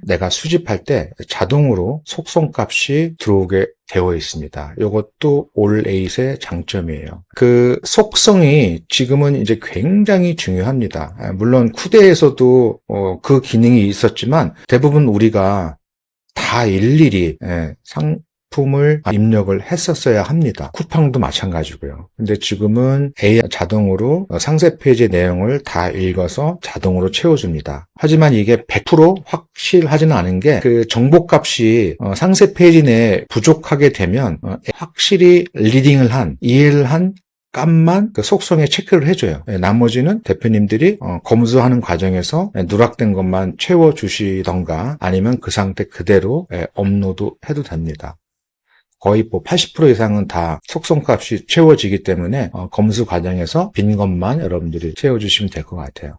내가 수집할 때 자동으로 속성값이 들어오게 되어 있습니다. 이것도 올에잇의 장점이에요. 그 속성이 지금은 이제 굉장히 중요합니다. 물론 쿠데에서도 그 기능이 있었지만 대부분 우리가 다 일일이 상품을 입력을 했었어야 합니다. 쿠팡도 마찬가지고요. 근데 지금은 AI 자동으로 상세 페이지 내용을 다 읽어서 자동으로 채워줍니다. 하지만 이게 100% 확실하지는 않은 게, 그 정보값이 상세 페이지 내에 부족하게 되면 확실히 리딩을 한, 이해를 한 값만 그 속성에 체크를 해줘요. 나머지는 대표님들이 검수하는 과정에서 누락된 것만 채워주시던가 아니면 그 상태 그대로 업로드 해도 됩니다. 거의 80% 이상은 다 속성값이 채워지기 때문에 검수 과정에서 빈 것만 여러분들이 채워주시면 될 것 같아요.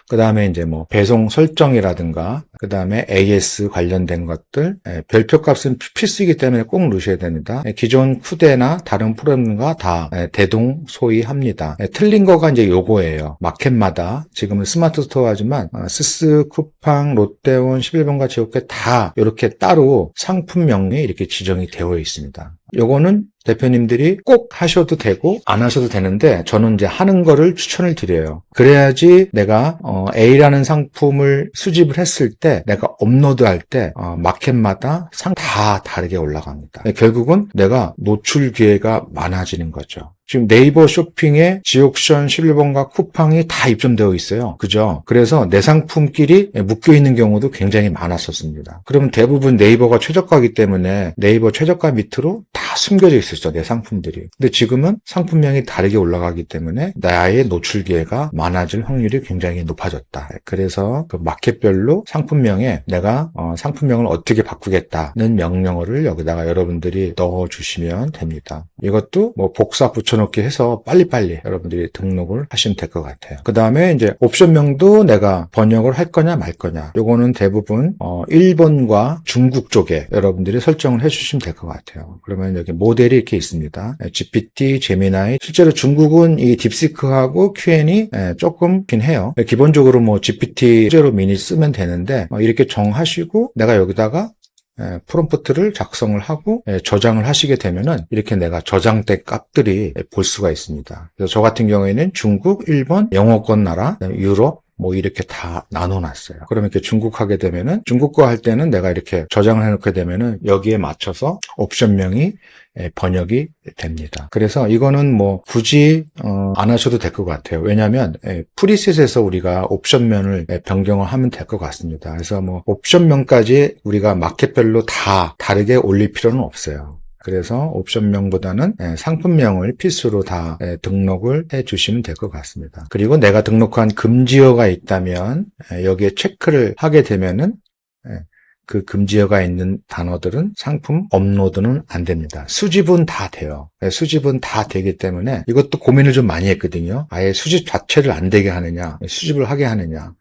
그 다음에 이제 배송 설정이라든가, 그 다음에 AS 관련된 것들, 별표 값은 필수이기 때문에 꼭 넣으셔야 됩니다. 기존 쿠데나 다른 프로그램과 다 대동소이합니다. 틀린 거가 이제 요거예요. 마켓마다, 지금은 스마트 스토어지만, 스스, 쿠팡, 롯데원, 11번가 제곱게 다 이렇게 따로 상품명이 이렇게 지정이 되어 있습니다. 요거는 대표님들이 꼭 하셔도 되고 안 하셔도 되는데 저는 이제 하는 거를 추천을 드려요. 그래야지 내가 A라는 상품을 수집을 했을 때 내가 업로드할 때 마켓마다 다 다르게 올라갑니다. 결국은 내가 노출 기회가 많아지는 거죠. 지금 네이버 쇼핑에 지옥션 11번가 쿠팡이 다 입점되어 있어요. 그죠? 그래서 내 상품끼리 묶여있는 경우도 굉장히 많았었습니다. 그러면 대부분 네이버가 최저가이기 때문에 네이버 최저가 밑으로 다 숨겨져 있었죠. 내 상품들이. 근데 지금은 상품명이 다르게 올라가기 때문에 나의 노출 기회가 많아질 확률이 굉장히 높아졌다. 그래서 그 마켓별로 상품명에 내가 상품명을 어떻게 바꾸겠다는 명령어를 여기다가 여러분들이 넣어주시면 됩니다. 이것도 복사 붙여넣기 해서 빨리빨리 여러분들이 등록을 하시면 될 것 같아요. 그 다음에 이제 옵션명도 내가 번역을 할 거냐 말 거냐. 요거는 대부분 일본과 중국 쪽에 여러분들이 설정을 해주시면 될 것 같아요. 그러면 여기 모델이 이렇게 있습니다. GPT, 제미나이. 실제로 중국은 이 딥시크하고 Q&A 조금긴 해요. 기본적으로 GPT 제로 미니 쓰면 되는데 이렇게 정하시고 내가 여기다가 프롬프트를 작성을 하고 저장을 하시게 되면은 이렇게 내가 저장된 값들이 볼 수가 있습니다. 그래서 저 같은 경우에는 중국, 일본, 영어권 나라, 유럽 이렇게 다 나눠놨어요. 그러면 이렇게 중국 하게 되면은 중국 거 할 때는 내가 이렇게 저장을 해놓게 되면은 여기에 맞춰서 옵션명이 번역이 됩니다. 그래서 이거는 굳이 안 하셔도 될 것 같아요. 왜냐하면 프리셋에서 우리가 옵션명을 변경을 하면 될 것 같습니다. 그래서 옵션명까지 우리가 마켓별로 다 다르게 올릴 필요는 없어요. 그래서 옵션명보다는 상품명을 필수로 다 등록을 해 주시면 될 것 같습니다. 그리고 내가 등록한 금지어가 있다면 여기에 체크를 하게 되면은 그 금지어가 있는 단어들은 상품 업로드는 안 됩니다. 수집은 다 돼요. 수집은 다 되기 때문에 이것도 고민을 좀 많이 했거든요. 아예 수집 자체를 안 되게 하느냐, 수집을 하게 하느냐.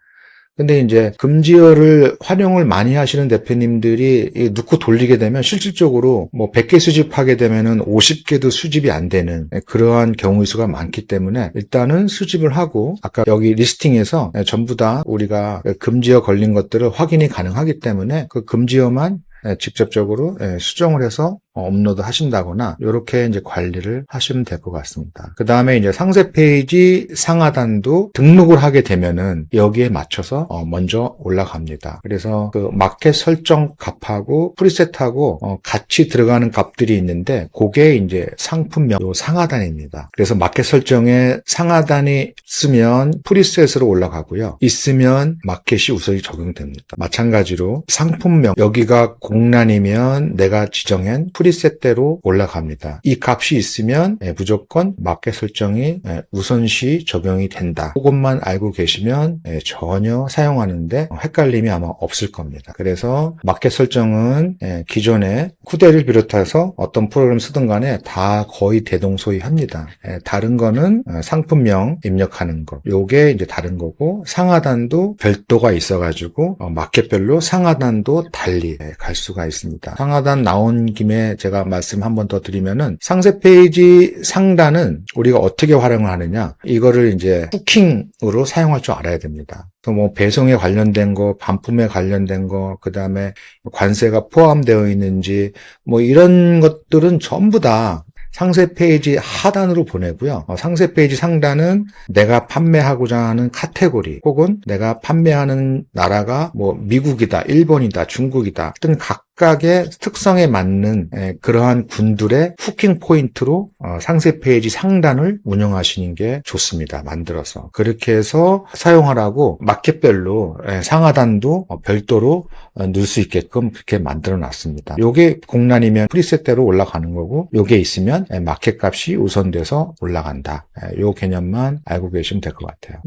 근데 이제 금지어를 활용을 많이 하시는 대표님들이 넣고 돌리게 되면 실질적으로 100개 수집하게 되면은 50개도 수집이 안 되는 그러한 경우의 수가 많기 때문에 일단은 수집을 하고 아까 여기 리스팅에서 전부 다 우리가 금지어 걸린 것들을 확인이 가능하기 때문에 그 금지어만 직접적으로 수정을 해서 업로드 하신다거나 이렇게 이제 관리를 하시면 될 것 같습니다. 그 다음에 이제 상세 페이지 상하단도 등록을 하게 되면은 여기에 맞춰서 먼저 올라갑니다. 그래서 그 마켓 설정 값하고 프리셋하고 같이 들어가는 값들이 있는데 그게 이제 상품명 요 상하단입니다. 그래서 마켓 설정에 상하단이 있으면 프리셋으로 올라가고요. 있으면 마켓이 우선이 적용됩니다. 마찬가지로 상품명 여기가 공란이면 내가 지정한 프리셋대로 올라갑니다. 이 값이 있으면 무조건 마켓 설정이 우선시 적용이 된다. 그것만 알고 계시면 전혀 사용하는데 헷갈림이 아마 없을 겁니다. 그래서 마켓 설정은 기존에 쿠데를 비롯해서 어떤 프로그램 쓰든 간에 다 거의 대동소이합니다. 다른 거는 상품명 입력하는 거. 요게 이제 다른 거고 상하단도 별도가 있어가지고 마켓별로 상하단도 달리 갈 수가 있습니다. 상하단 나온 김에 제가 말씀 한 번 더 드리면은 상세 페이지 상단은 우리가 어떻게 활용을 하느냐 이거를 이제 후킹으로 사용할 줄 알아야 됩니다. 배송에 관련된 거, 반품에 관련된 거, 그 다음에 관세가 포함되어 있는지 이런 것들은 전부 다 상세 페이지 하단으로 보내고요. 상세 페이지 상단은 내가 판매하고자 하는 카테고리 혹은 내가 판매하는 나라가 미국이다, 일본이다, 중국이다 등 각 각각의 특성에 맞는 그러한 군들의 후킹 포인트로 상세 페이지 상단을 운영하시는 게 좋습니다. 만들어서 그렇게 해서 사용하라고 마켓별로 상하단도 별도로 넣을 수 있게끔 그렇게 만들어 놨습니다. 요게 공란이면 프리셋대로 올라가는 거고, 요게 있으면 마켓 값이 우선돼서 올라간다. 요 개념만 알고 계시면 될 것 같아요.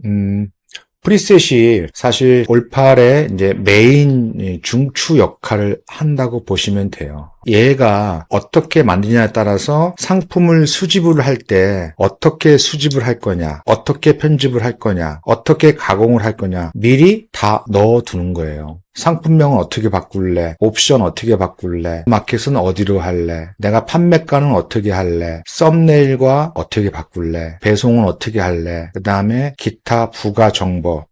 프리셋이 사실 올팔의 이제 메인 중추 역할을 한다고 보시면 돼요. 얘가 어떻게 만드냐에 따라서 상품을 수집을 할 때 어떻게 수집을 할 거냐, 어떻게 편집을 할 거냐, 어떻게 가공을 할 거냐 미리 다 넣어두는 거예요. 상품명은 어떻게 바꿀래? 옵션 어떻게 바꿀래? 마켓은 어디로 할래? 내가 판매가는 어떻게 할래? 썸네일과 어떻게 바꿀래? 배송은 어떻게 할래? 그 다음에 기타 부가 정보,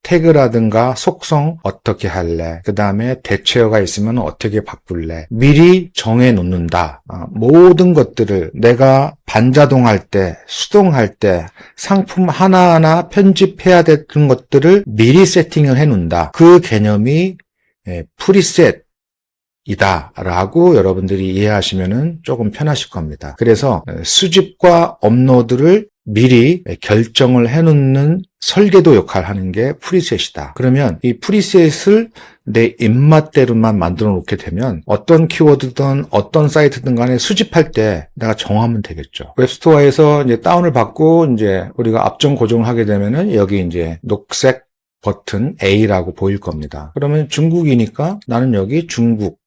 태그라든가 속성 어떻게 할래? 그 다음에 대체어가 있으면 어떻게 바꿀래? 미리 정해 놓는다. 모든 것들을 내가 반자동할 때, 수동할 때 상품 하나하나 편집해야 되는 것들을 미리 세팅을 해 놓는다. 그 개념이 프리셋 이다라고 여러분들이 이해하시면은 조금 편하실 겁니다. 그래서 수집과 업로드를 미리 결정을 해놓는 설계도 역할을 하는 게 프리셋이다. 그러면 이 프리셋을 내 입맛대로만 만들어 놓게 되면 어떤 키워드든 어떤 사이트든 간에 수집할 때 내가 정하면 되겠죠. 웹스토어에서 이제 다운을 받고 이제 우리가 앞전 고정을 하게 되면은 여기 이제 녹색 버튼 A라고 보일 겁니다. 그러면 중국이니까 나는 여기 중국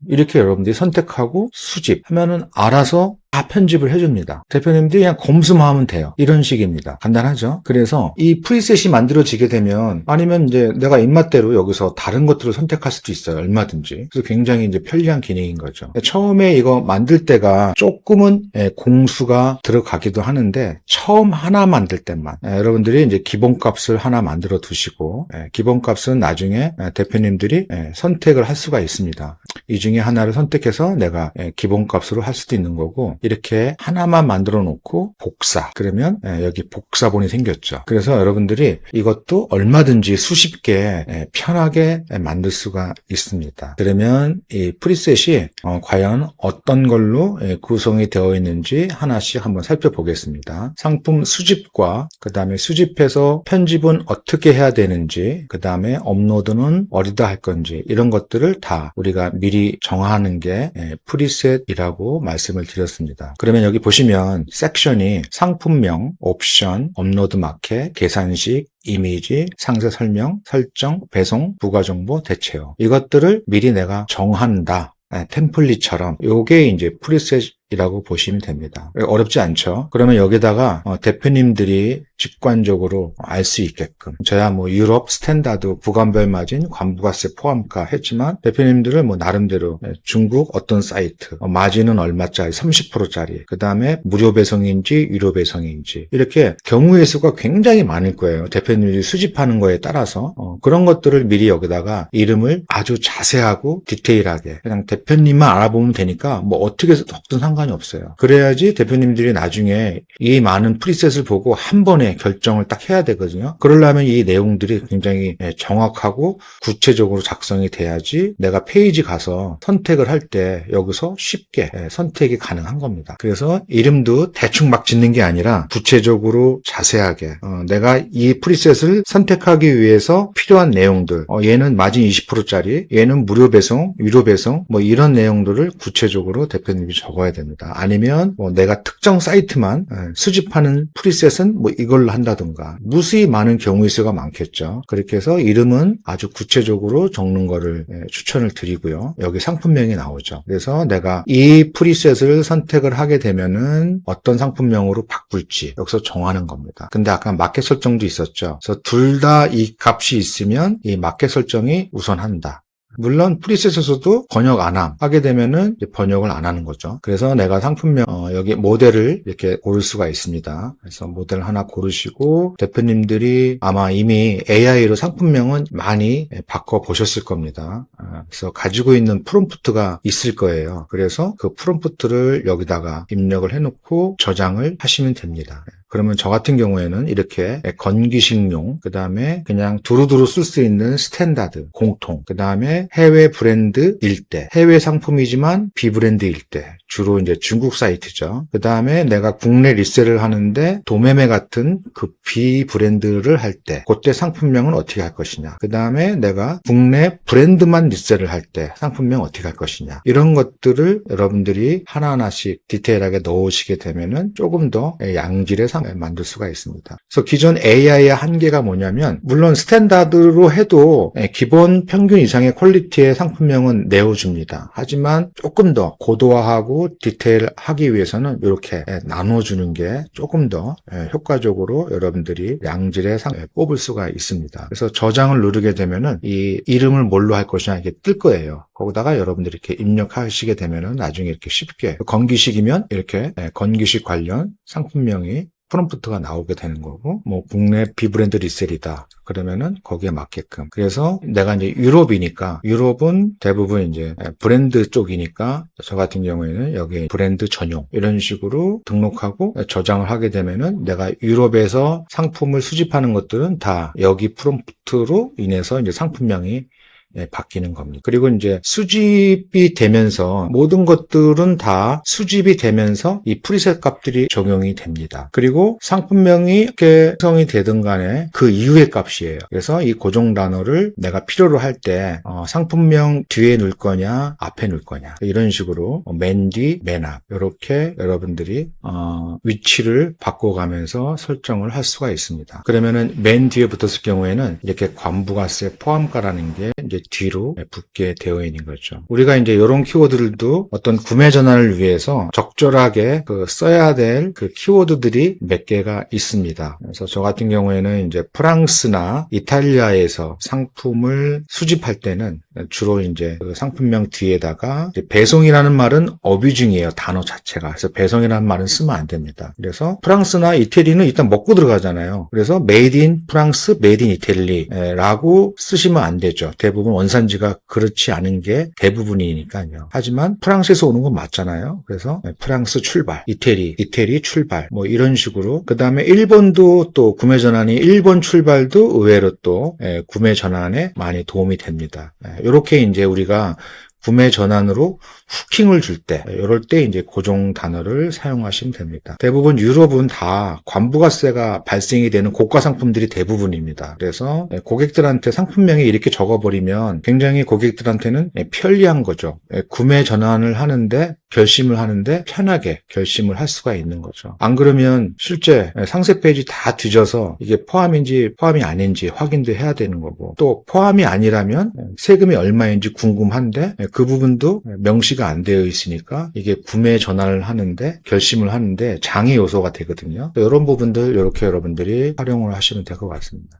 이렇게 여러분들이 선택하고 수집하면은 알아서 다 편집을 해줍니다. 대표님들이 그냥 검수만 하면 돼요. 이런 식입니다. 간단하죠? 그래서 이 프리셋이 만들어지게 되면 아니면 이제 내가 입맛대로 여기서 다른 것들을 선택할 수도 있어요. 얼마든지. 그래서 굉장히 이제 편리한 기능인 거죠. 처음에 이거 만들 때가 조금은 공수가 들어가기도 하는데 처음 하나 만들 때만 여러분들이 이제 기본값을 하나 만들어 두시고 기본값은 나중에 대표님들이 선택을 할 수가 있습니다. 이 중에 하나를 선택해서 내가 기본값으로 할 수도 있는 거고 이렇게 하나만 만들어 놓고 복사. 그러면 여기 복사본이 생겼죠. 그래서 여러분들이 이것도 얼마든지 수십 개 편하게 만들 수가 있습니다. 그러면 이 프리셋이 과연 어떤 걸로 구성이 되어 있는지 하나씩 한번 살펴보겠습니다. 상품 수집과 그 다음에 수집해서 편집은 어떻게 해야 되는지 그 다음에 업로드는 어디다 할 건지 이런 것들을 다 우리가 미리 정하는 게 프리셋이라고 말씀을 드렸습니다. 그러면 여기 보시면 섹션이 상품명, 옵션, 업로드 마켓, 계산식, 이미지, 상세 설명, 설정, 배송, 부가정보, 대체어 이것들을 미리 내가 정한다. 템플릿처럼 요게 이제 프리셋이라고 보시면 됩니다. 어렵지 않죠? 그러면 여기다가 대표님들이 직관적으로 알 수 있게끔 저야 뭐 유럽 스탠다드 구간별 마진 관부가세 포함가 했지만 대표님들을 뭐 나름대로 중국 어떤 사이트 마진은 얼마짜리 30%짜리 그 다음에 무료 배송인지 유료 배송인지 이렇게 경우의 수가 굉장히 많을 거예요. 대표님들이 수집하는 거에 따라서 그런 것들을 미리 여기다가 이름을 아주 자세하고 디테일하게 그냥 대표님만 알아보면 되니까 뭐 어떻게 섞든 상관이 없어요. 그래야지 대표님들이 나중에 이 많은 프리셋을 보고 한 번에 결정을 딱 해야 되거든요. 그러려면 이 내용들이 굉장히 정확하고 구체적으로 작성이 돼야지 내가 페이지 가서 선택을 할 때 여기서 쉽게 선택이 가능한 겁니다. 그래서 이름도 대충 막 짓는 게 아니라 구체적으로 자세하게 내가 이 프리셋을 선택하기 위해서 필요한 내용들 얘는 마진 20%짜리 얘는 무료 배송, 유료 배송 뭐 이런 내용들을 구체적으로 대표님이 적어야 됩니다. 아니면 뭐 내가 특정 사이트만 수집하는 프리셋은 뭐 이걸로 한다든가 무수히 많은 경우의 수가 많겠죠. 그렇게 해서 이름은 아주 구체적으로 적는 거를 추천을 드리고요. 여기 상품명이 나오죠. 그래서 내가 이 프리셋을 선택을 하게 되면은 어떤 상품명으로 바꿀지 여기서 정하는 겁니다. 근데 아까 마켓 설정도 있었죠. 그래서 둘 다 이 값이 있으면 이 마켓 설정이 우선한다. 물론 프리셋에서도 번역 안 하게 되면은 번역을 안 하는 거죠. 그래서 내가 상품명 여기 모델을 이렇게 고를 수가 있습니다. 그래서 모델 하나 고르시고 대표님들이 아마 이미 AI로 상품명은 많이 바꿔 보셨을 겁니다. 그래서 가지고 있는 프롬프트가 있을 거예요. 그래서 그 프롬프트를 여기다가 입력을 해놓고 저장을 하시면 됩니다. 그러면 저 같은 경우에는 이렇게 건기식용, 그 다음에 그냥 두루두루 쓸 수 있는 스탠다드, 공통, 그 다음에 해외 브랜드일 때, 해외 상품이지만 비브랜드일 때, 주로 이제 중국 사이트죠. 그 다음에 내가 국내 리셀을 하는데 도매매 같은 그 비브랜드를 할 때, 그때 상품명은 어떻게 할 것이냐. 그 다음에 내가 국내 브랜드만 리셀을 할 때 상품명 어떻게 할 것이냐. 이런 것들을 여러분들이 하나하나씩 디테일하게 넣으시게 되면은 조금 더 양질의 상품을 만들 수가 있습니다. 그래서 기존 AI의 한계가 뭐냐면, 물론 스탠다드로 해도 기본 평균 이상의 퀄리티의 상품명은 내어줍니다. 하지만 조금 더 고도화하고 디테일하기 위해서는 이렇게 나눠주는 게 조금 더 효과적으로 여러분들이 양질의 상품을 뽑을 수가 있습니다. 그래서 저장을 누르게 되면은 이 이름을 뭘로 할 것이냐 이게 뜰 거예요. 거기다가 여러분들이 이렇게 입력하시게 되면은 나중에 이렇게 쉽게, 건기식이면 이렇게 건기식 관련 상품명이 프롬프트가 나오게 되는 거고, 뭐 국내 비브랜드 리셀이다 그러면은 거기에 맞게끔. 그래서 내가 이제 유럽이니까, 유럽은 대부분 이제 브랜드 쪽이니까 저 같은 경우에는 여기 브랜드 전용 이런 식으로 등록하고 저장을 하게 되면은 내가 유럽에서 상품을 수집하는 것들은 다 여기 프롬프트로 인해서 이제 상품명이 바뀌는 겁니다. 그리고 이제 수집이 되면서 모든 것들은 다 수집이 되면서 이 프리셋 값들이 적용이 됩니다. 그리고 상품명이 어떻게 형성이 되든 간에 그 이후의 값이에요. 그래서 이 고정 단어를 내가 필요로 할 때 상품명 뒤에 넣을 거냐 앞에 넣을 거냐 이런 식으로 맨 뒤, 맨 앞 이렇게 여러분들이 위치를 바꿔가면서 설정을 할 수가 있습니다. 그러면은 맨 뒤에 붙었을 경우에는 이렇게 관부가세 포함가라는 게 이제 뒤로 붙게 되어 있는 거죠. 우리가 이제 이런 키워드들도 어떤 구매 전환을 위해서 적절하게 써야 될 그 키워드들이 몇 개가 있습니다. 그래서 저 같은 경우에는 이제 프랑스나 이탈리아에서 상품을 수집할 때는 주로 이제 그 상품명 뒤에다가 이제 배송이라는 말은 어뷰징이에요. 단어 자체가. 그래서 배송이라는 말은 쓰면 안 됩니다. 그래서 프랑스나 이태리는 일단 먹고 들어가잖아요. 그래서 메이드 인 프랑스, 메이드 인 이태리라고 쓰시면 안 되죠. 대부분 원산지가 그렇지 않은 게 대부분이니까요. 하지만 프랑스에서 오는 건 맞잖아요. 그래서 프랑스 출발, 이태리 출발 뭐 이런 식으로. 그 다음에 일본도 또 구매 전환이 일본 출발도 의외로 또 구매 전환에 많이 도움이 됩니다. 이렇게 이제 우리가 구매 전환으로 후킹을 줄 때, 이럴 때 이제 고정 단어를 사용하시면 됩니다. 대부분 유럽은 다 관부가세가 발생이 되는 고가 상품들이 대부분입니다. 그래서 고객들한테 상품명에 이렇게 적어버리면 굉장히 고객들한테는 편리한 거죠. 구매 전환을 하는데, 결심을 하는데 편하게 결심을 할 수가 있는 거죠. 안 그러면 실제 상세 페이지 다 뒤져서 이게 포함인지 포함이 아닌지 확인도 해야 되는 거고, 또 포함이 아니라면 세금이 얼마인지 궁금한데 그 부분도 명시가 안 되어 있으니까 이게 구매 전환을 하는데, 결심을 하는데 장애 요소가 되거든요. 이런 부분들 이렇게 여러분들이 활용을 하시면 될 것 같습니다.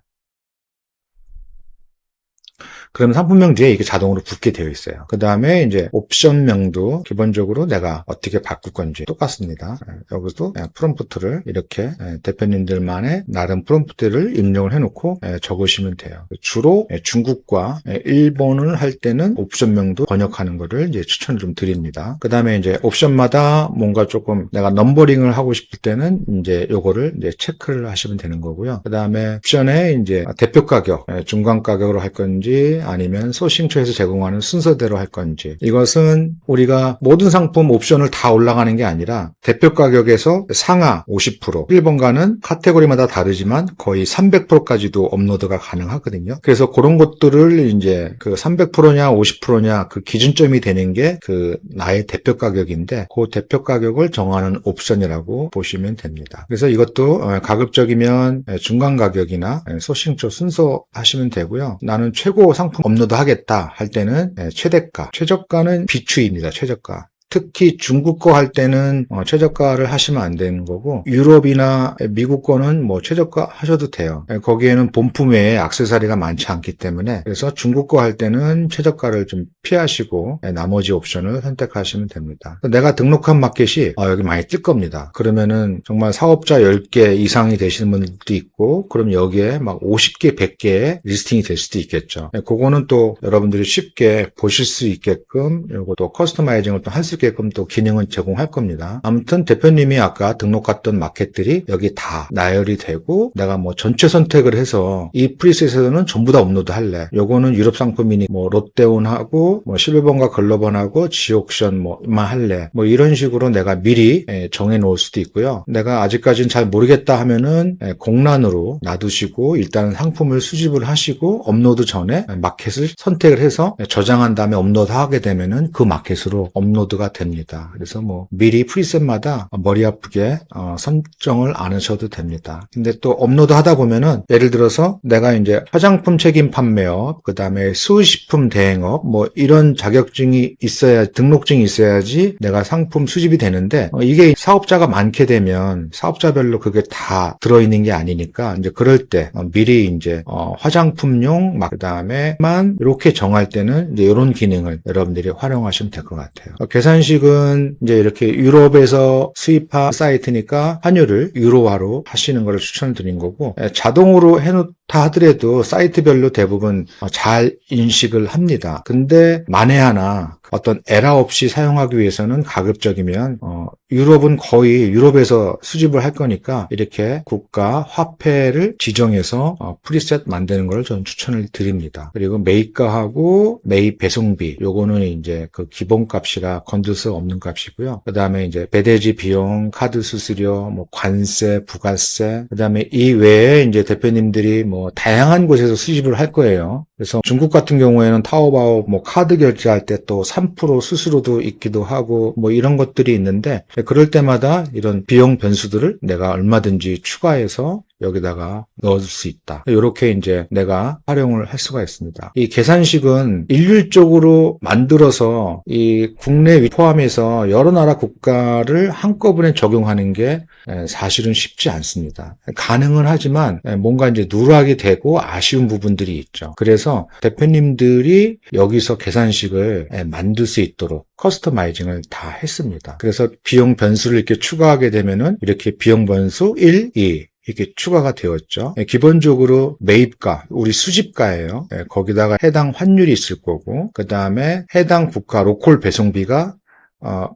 그러면 상품명 뒤에 이게 자동으로 붙게 되어 있어요. 그 다음에 이제 옵션명도 기본적으로 내가 어떻게 바꿀 건지 똑같습니다. 여기도 프롬프트를 이렇게 대표님들만의 나름 프롬프트를 입력을 해놓고 적으시면 돼요. 주로 중국과 일본을 할 때는 옵션명도 번역하는 거를 이제 추천을 좀 드립니다. 그 다음에 이제 옵션마다 뭔가 조금 내가 넘버링을 하고 싶을 때는 이제 요거를 이제 체크를 하시면 되는 거고요. 그 다음에 옵션에 이제 대표 가격, 중간 가격으로 할 건지 아니면 소싱처에서 제공하는 순서대로 할 건지, 이것은 우리가 모든 상품 옵션을 다 올라가는 게 아니라 대표 가격에서 상하 50%, 1번가는 카테고리마다 다르지만 거의 300%까지도 업로드가 가능하거든요. 그래서 그런 것들을 이제 그 300%냐 50%냐 그 기준점이 되는 게 그 나의 대표 가격인데, 그 대표 가격을 정하는 옵션이라고 보시면 됩니다. 그래서 이것도 가급적이면 중간 가격이나 소싱처 순서 하시면 되고요. 나는 최고 상품 업로드 하겠다 할 때는 최대가, 최저가는 비추입니다. 최저가. 특히 중국 거 할 때는 최저가를 하시면 안 되는 거고, 유럽이나 미국 거는 뭐 최저가 하셔도 돼요. 거기에는 본품 외에 액세서리가 많지 않기 때문에, 그래서 중국 거 할 때는 최저가를 좀 피하시고 나머지 옵션을 선택하시면 됩니다. 내가 등록한 마켓이 여기 많이 뜰 겁니다. 그러면은 정말 사업자 10개 이상이 되시는 분들도 있고, 그럼 여기에 막 50개, 100개의 리스팅이 될 수도 있겠죠. 그거는 또 여러분들이 쉽게 보실 수 있게끔, 이것도 커스터마이징을 또 할 수 있게 있게끔 또 기능은 제공할 겁니다. 아무튼 대표님이 아까 등록 갔던 마켓들이 여기 다 나열이 되고 내가 뭐 전체 선택을 해서 이 프리셋에서는 전부 다 업로드 할래. 요거는 유럽 상품이니 뭐 롯데온하고 뭐 실버번과 글로번하고 지옥션 뭐만 할래. 뭐 이런 식으로 내가 미리 정해 놓을 수도 있고요. 내가 아직까지는 잘 모르겠다 하면은 공란으로 놔두시고 일단은 상품을 수집을 하시고 업로드 전에 마켓을 선택을 해서 저장한 다음에 업로드하게 되면은 그 마켓으로 업로드가 됩니다. 그래서 뭐 미리 프리셋마다 머리 아프게 선정을 안 하셔도 됩니다. 근데 또 업로드 하다 보면은 예를 들어서 내가 이제 화장품 책임 판매업, 그 다음에 수의식품 대행업 뭐 이런 자격증이 있어야 등록증이 있어야지 내가 상품 수집이 되는데 이게 사업자가 많게 되면 사업자별로 그게 다 들어있는 게 아니니까 이제 그럴 때 미리 이제 화장품용 그 다음에만 이렇게 정할 때는 이제 이런 기능을 여러분들이 활용하시면 될 것 같아요. 계산식은 이제 이렇게 유럽에서 수입한 사이트니까 환율을 유로화로 하시는 걸 추천드린 거고 자동으로 해놓다 하더라도 사이트별로 대부분 잘 인식을 합니다. 근데 만에 하나 어떤 에러 없이 사용하기 위해서는 가급적이면 유럽은 거의 유럽에서 수집을 할 거니까 이렇게 국가 화폐를 지정해서 프리셋 만드는 걸 저는 추천을 드립니다. 그리고 매입가하고 매입 배송비 요거는 이제 그 기본값이라 건들 수 없는 값이고요. 그다음에 이제 배대지 비용, 카드 수수료, 뭐 관세, 부가세, 그다음에 이 외에 이제 대표님들이 뭐 다양한 곳에서 수집을 할 거예요. 그래서 중국 같은 경우에는 타오바오 뭐 카드 결제할 때 또 3% 수수료도 있기도 하고 뭐 이런 것들이 있는데 그럴 때마다 이런 비용 변수들을 내가 얼마든지 추가해서 여기다가 넣을 수 있다. 이렇게 이제 내가 활용을 할 수가 있습니다. 이 계산식은 일률적으로 만들어서 이 국내 포함해서 여러 나라 국가를 한꺼번에 적용하는 게 사실은 쉽지 않습니다. 가능은 하지만 뭔가 이제 누락이 되고 아쉬운 부분들이 있죠. 그래서 대표님들이 여기서 계산식을 만들 수 있도록 커스터마이징을 다 했습니다. 그래서 비용 변수를 이렇게 추가하게 되면은 이렇게 비용 변수 1, 2 이렇게 추가가 되었죠. 기본적으로 매입가, 우리 수집가예요. 거기다가 해당 환율이 있을 거고, 그 다음에 해당 국가 로컬 배송비가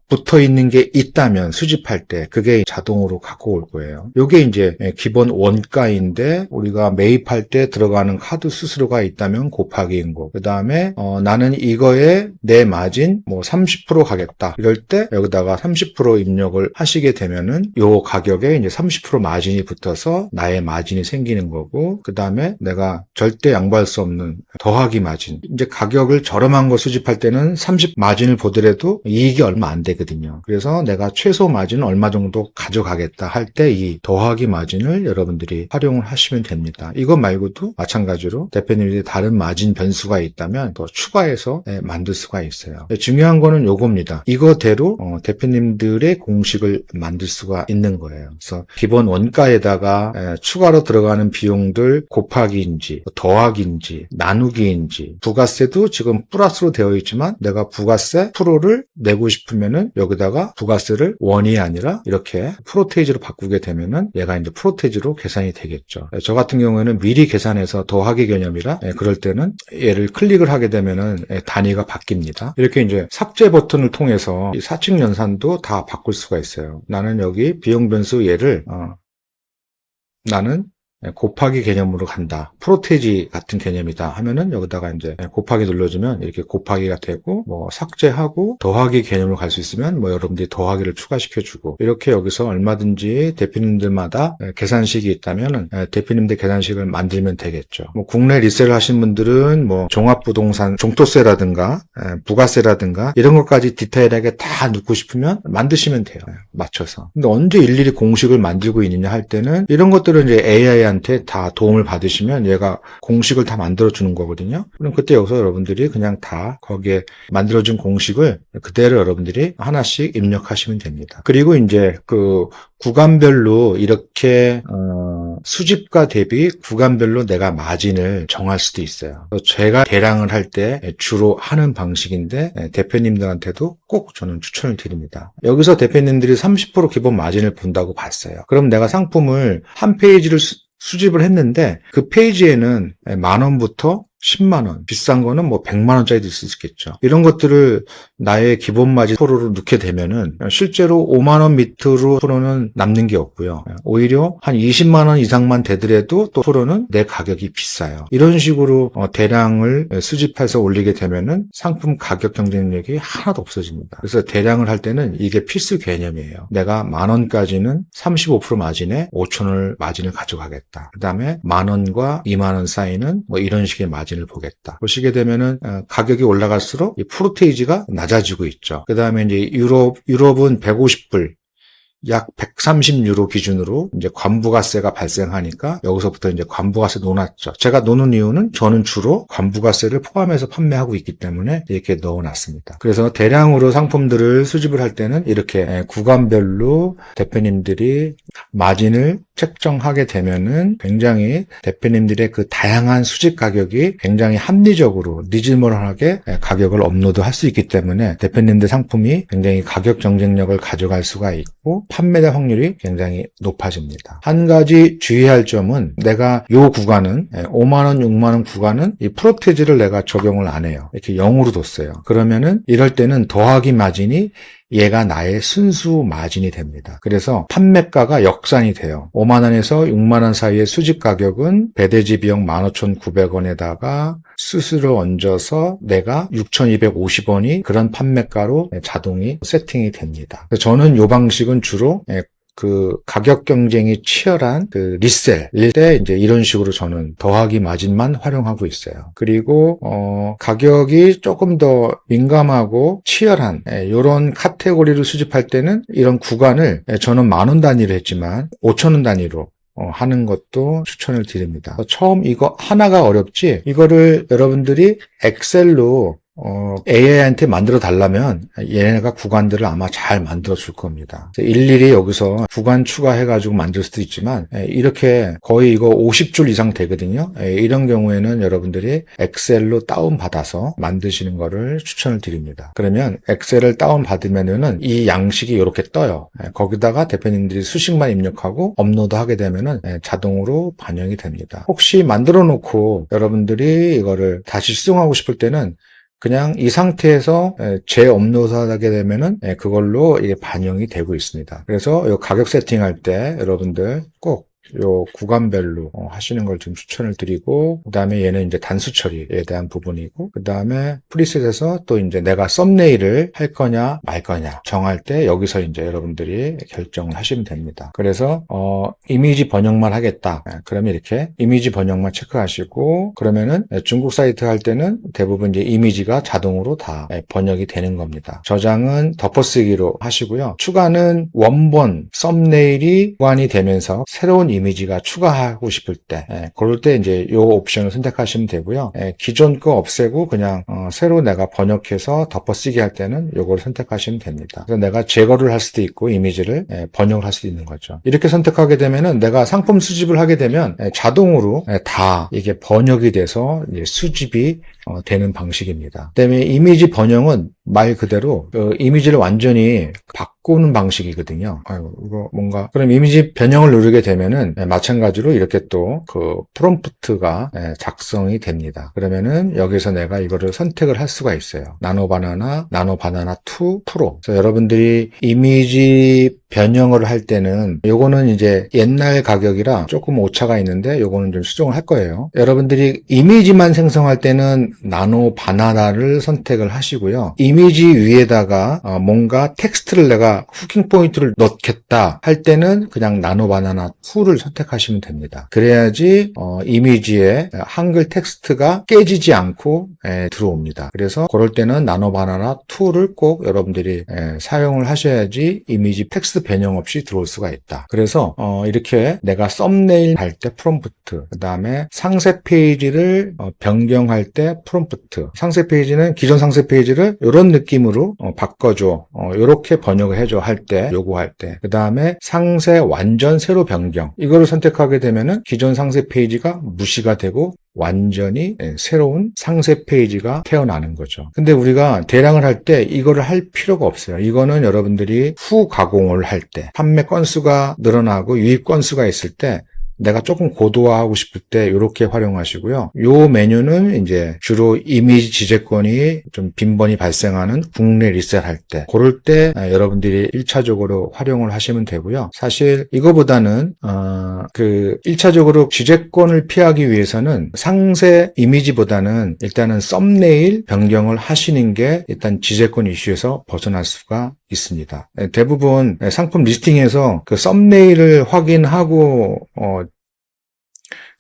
붙어 있는 게 있다면 수집할 때 그게 자동으로 갖고 올 거예요. 이게 이제 기본 원가인데 우리가 매입할 때 들어가는 카드 수수료가 있다면 곱하기인 거. 그 다음에 나는 이거에 내 마진 뭐 30% 가겠다. 이럴 때 여기다가 30% 입력을 하시게 되면은 요 가격에 이제 30% 마진이 붙어서 나의 마진이 생기는 거고, 그 다음에 내가 절대 양보할 수 없는 더하기 마진. 이제 가격을 저렴한 거 수집할 때는 30 마진을 보더라도 이익이 얼마 안 되거든요. 그래서 내가 최소 마진은 얼마 정도 가져가겠다 할 때 이 더하기 마진을 여러분들이 활용을 하시면 됩니다. 이거 말고도 마찬가지로 대표님들이 다른 마진 변수가 있다면 더 추가해서 만들 수가 있어요. 중요한 거는 요겁니다. 이거대로 대표님들의 공식을 만들 수가 있는 거예요. 그래서 기본 원가에다가 추가로 들어가는 비용들 곱하기인지 더하기인지 나누기인지 부가세도 지금 플러스로 되어 있지만 내가 부가세 프로를 내고 싶으면은 여기다가 부가세를 원이 아니라 이렇게 프로테이지로 바꾸게 되면은 얘가 이제 프로테이지로 계산이 되겠죠. 저 같은 경우에는 미리 계산해서 더하기 개념이라 그럴 때는 얘를 클릭을 하게 되면은 단위가 바뀝니다. 이렇게 이제 삭제 버튼을 통해서 이 사칙 연산도 다 바꿀 수가 있어요. 나는 여기 비용 변수 얘를 나는 곱하기 개념으로 간다. 프로테이지 같은 개념이다 하면은 여기다가 이제 곱하기 눌러주면 이렇게 곱하기가 되고 뭐 삭제하고 더하기 개념으로 갈 수 있으면 뭐 여러분들이 더하기를 추가시켜주고 이렇게 여기서 얼마든지 대표님들마다 계산식이 있다면은 대표님들 계산식을 만들면 되겠죠. 뭐 국내 리셀을 하신 분들은 뭐 종합부동산 종토세라든가 부가세라든가 이런 것까지 디테일하게 다 넣고 싶으면 만드시면 돼요. 맞춰서. 근데 언제 일일이 공식을 만들고 있느냐 할 때는 이런 것들은 이제 AI 한테 다 도움을 받으시면 얘가 공식을 다 만들어주는 거거든요. 그럼 그때 여기서 여러분들이 그냥 다 거기에 만들어준 공식을 그대로 여러분들이 하나씩 입력하시면 됩니다. 그리고 이제 그 구간별로 이렇게 수집가 대비 구간별로 내가 마진을 정할 수도 있어요. 제가 계량을 할 때 주로 하는 방식인데 대표님들한테도 꼭 저는 추천을 드립니다. 여기서 대표님들이 30% 기본 마진을 본다고 봤어요. 그럼 내가 상품을 한 페이지를 수집을 했는데 그 페이지에는 10,000원부터 10만 원, 비싼 거는 뭐 100만 원짜리도 있을 수 있겠죠. 이런 것들을 나의 기본 마진 프로를 넣게 되면은 실제로 5만 원 밑으로 프로는 남는 게 없고요. 오히려 한 20만 원 이상만 되더라도 또 프로는 내 가격이 비싸요. 이런 식으로 대량을 수집해서 올리게 되면은 상품 가격 경쟁력이 하나도 없어집니다. 그래서 대량을 할 때는 이게 필수 개념이에요. 내가 10,000원까지는 35% 마진에 5,000원 마진을 가져가겠다. 그 다음에 10,000원과 20,000원 사이는 뭐 이런 식의 마진을 보겠다. 보시게 되면은 가격이 올라갈수록 이 프로테이지가 낮아지고 있죠. 그 다음에 이제 유럽은 150불, 약 130유로 기준으로 이제 관부가세가 발생하니까 여기서부터 이제 관부가세 놓았죠. 제가 놓는 이유는 저는 주로 관부가세를 포함해서 판매하고 있기 때문에 이렇게 넣어놨습니다. 그래서 대량으로 상품들을 수집을 할 때는 이렇게 구간별로 대표님들이 마진을 책정하게 되면은 굉장히 대표님들의 그 다양한 수집 가격이 굉장히 합리적으로 리즈너블하게 가격을 업로드할 수 있기 때문에 대표님들 상품이 굉장히 가격 경쟁력을 가져갈 수가 있고 판매될 확률이 굉장히 높아집니다. 한 가지 주의할 점은 내가 이 구간은 5만원, 6만원 구간은 이 프로테이지를 내가 적용을 안 해요. 이렇게 0으로 뒀어요. 그러면은 이럴 때는 더하기 마진이 얘가 나의 순수 마진이 됩니다. 그래서 판매가가 역산이 돼요. 5만원에서 6만원 사이의 수집 가격은 배대지 비용 15,900원에다가 수수료 얹어서 내가 6,250원이 그런 판매가로 자동이 세팅이 됩니다. 저는 이 방식은 주로 그 가격 경쟁이 치열한 그 리셀일 때 이제 이런 식으로 저는 더하기 마진만 활용하고 있어요. 그리고 가격이 조금 더 민감하고 치열한 이런 카테고리를 수집할 때는 이런 구간을 저는 10,000원 단위로 했지만 5,000원 단위로 하는 것도 추천을 드립니다. 처음 이거 하나가 어렵지 이거를 여러분들이 엑셀로 AI한테 만들어 달라면 얘네가 구간들을 아마 잘 만들어 줄 겁니다. 일일이 여기서 구간 추가해가지고 만들 수도 있지만 이렇게 거의 이거 50줄 이상 되거든요. 이런 경우에는 여러분들이 엑셀로 다운받아서 만드시는 거를 추천을 드립니다. 그러면 엑셀을 다운받으면은 이 양식이 이렇게 떠요. 거기다가 대표님들이 수식만 입력하고 업로드하게 되면은 자동으로 반영이 됩니다. 혹시 만들어 놓고 여러분들이 이거를 다시 수정하고 싶을 때는 그냥 이 상태에서 재업로드하게 되면은 그걸로 이게 반영이 되고 있습니다. 그래서 이 가격 세팅할 때 여러분들 꼭 요 구간별로 하시는 걸 좀 추천을 드리고, 그 다음에 얘는 이제 단수 처리에 대한 부분이고, 그 다음에 프리셋에서 또 이제 내가 썸네일을 할 거냐 말 거냐 정할 때 여기서 이제 여러분들이 결정을 하시면 됩니다. 그래서 이미지 번역만 하겠다. 그러면 이렇게 이미지 번역만 체크하시고, 그러면은 중국 사이트 할 때는 대부분 이제 이미지가 자동으로 다 번역이 되는 겁니다. 저장은 덮어쓰기로 하시고요. 추가는 원본 썸네일이 보완이 되면서 새로운 이미지가 추가하고 싶을 때 그럴 때 이제 요 옵션을 선택하시면 되고요. 기존 거 없애고 그냥 새로 내가 번역해서 덮어쓰기 할 때는 요걸 선택하시면 됩니다. 그래서 내가 제거를 할 수도 있고 이미지를 번역을 할 수도 있는 거죠. 이렇게 선택하게 되면은 내가 상품 수집을 하게 되면 자동으로 다 이게 번역이 돼서 이제 수집이 되는 방식입니다. 그다음에 이미지 번역은 말 그대로 이미지를 완전히 바꾸는 방식이거든요. 아유, 이거 뭔가 그럼 이미지 변형을 누르게 되면은 마찬가지로 이렇게 또 그 프롬프트가 작성이 됩니다. 그러면은 여기서 내가 이거를 선택을 할 수가 있어요. 나노바나나 2 프로. 그래서 여러분들이 이미지 변형을 할 때는 요거는 이제 옛날 가격이라 조금 오차가 있는데 요거는 좀 수정을 할 거예요. 여러분들이 이미지만 생성할 때는 나노 바나나를 선택을 하시고요. 이미지 위에다가 뭔가 텍스트를 내가 후킹 포인트를 넣겠다 할 때는 그냥 나노 바나나 2를 선택하시면 됩니다. 그래야지 이미지에 한글 텍스트가 깨지지 않고 들어옵니다. 그래서 그럴 때는 나노 바나나 2를 꼭 여러분들이 사용을 하셔야지 이미지 텍스트 변형 없이 들어올 수가 있다. 그래서 이렇게 내가 썸네일 할 때 프롬프트, 그 다음에 상세 페이지를 변경할 때 프롬프트, 상세 페이지는 기존 상세 페이지를 이런 느낌으로 바꿔줘, 이렇게 번역을 해줘 할 때, 요구할 때, 그 다음에 상세 완전 새로 변경, 이거를 선택하게 되면은 기존 상세 페이지가 무시가 되고 완전히 새로운 상세 페이지가 태어나는 거죠. 근데 우리가 대량을 할 때 이거를 할 필요가 없어요. 이거는 여러분들이 후 가공을 할 때 판매 건수가 늘어나고 유입 건수가 있을 때 내가 조금 고도화하고 싶을 때 이렇게 활용하시고요. 요 메뉴는 이제 주로 이미지 지재권이 좀 빈번히 발생하는 국내 리셋할 때, 그럴 때 여러분들이 1차적으로 활용을 하시면 되고요. 사실 이거보다는 1차적으로 지재권을 피하기 위해서는 상세 이미지보다는 일단은 썸네일 변경을 하시는 게 일단 지재권 이슈에서 벗어날 수가 있습니다. 대부분 상품 리스팅에서 그 썸네일을 확인하고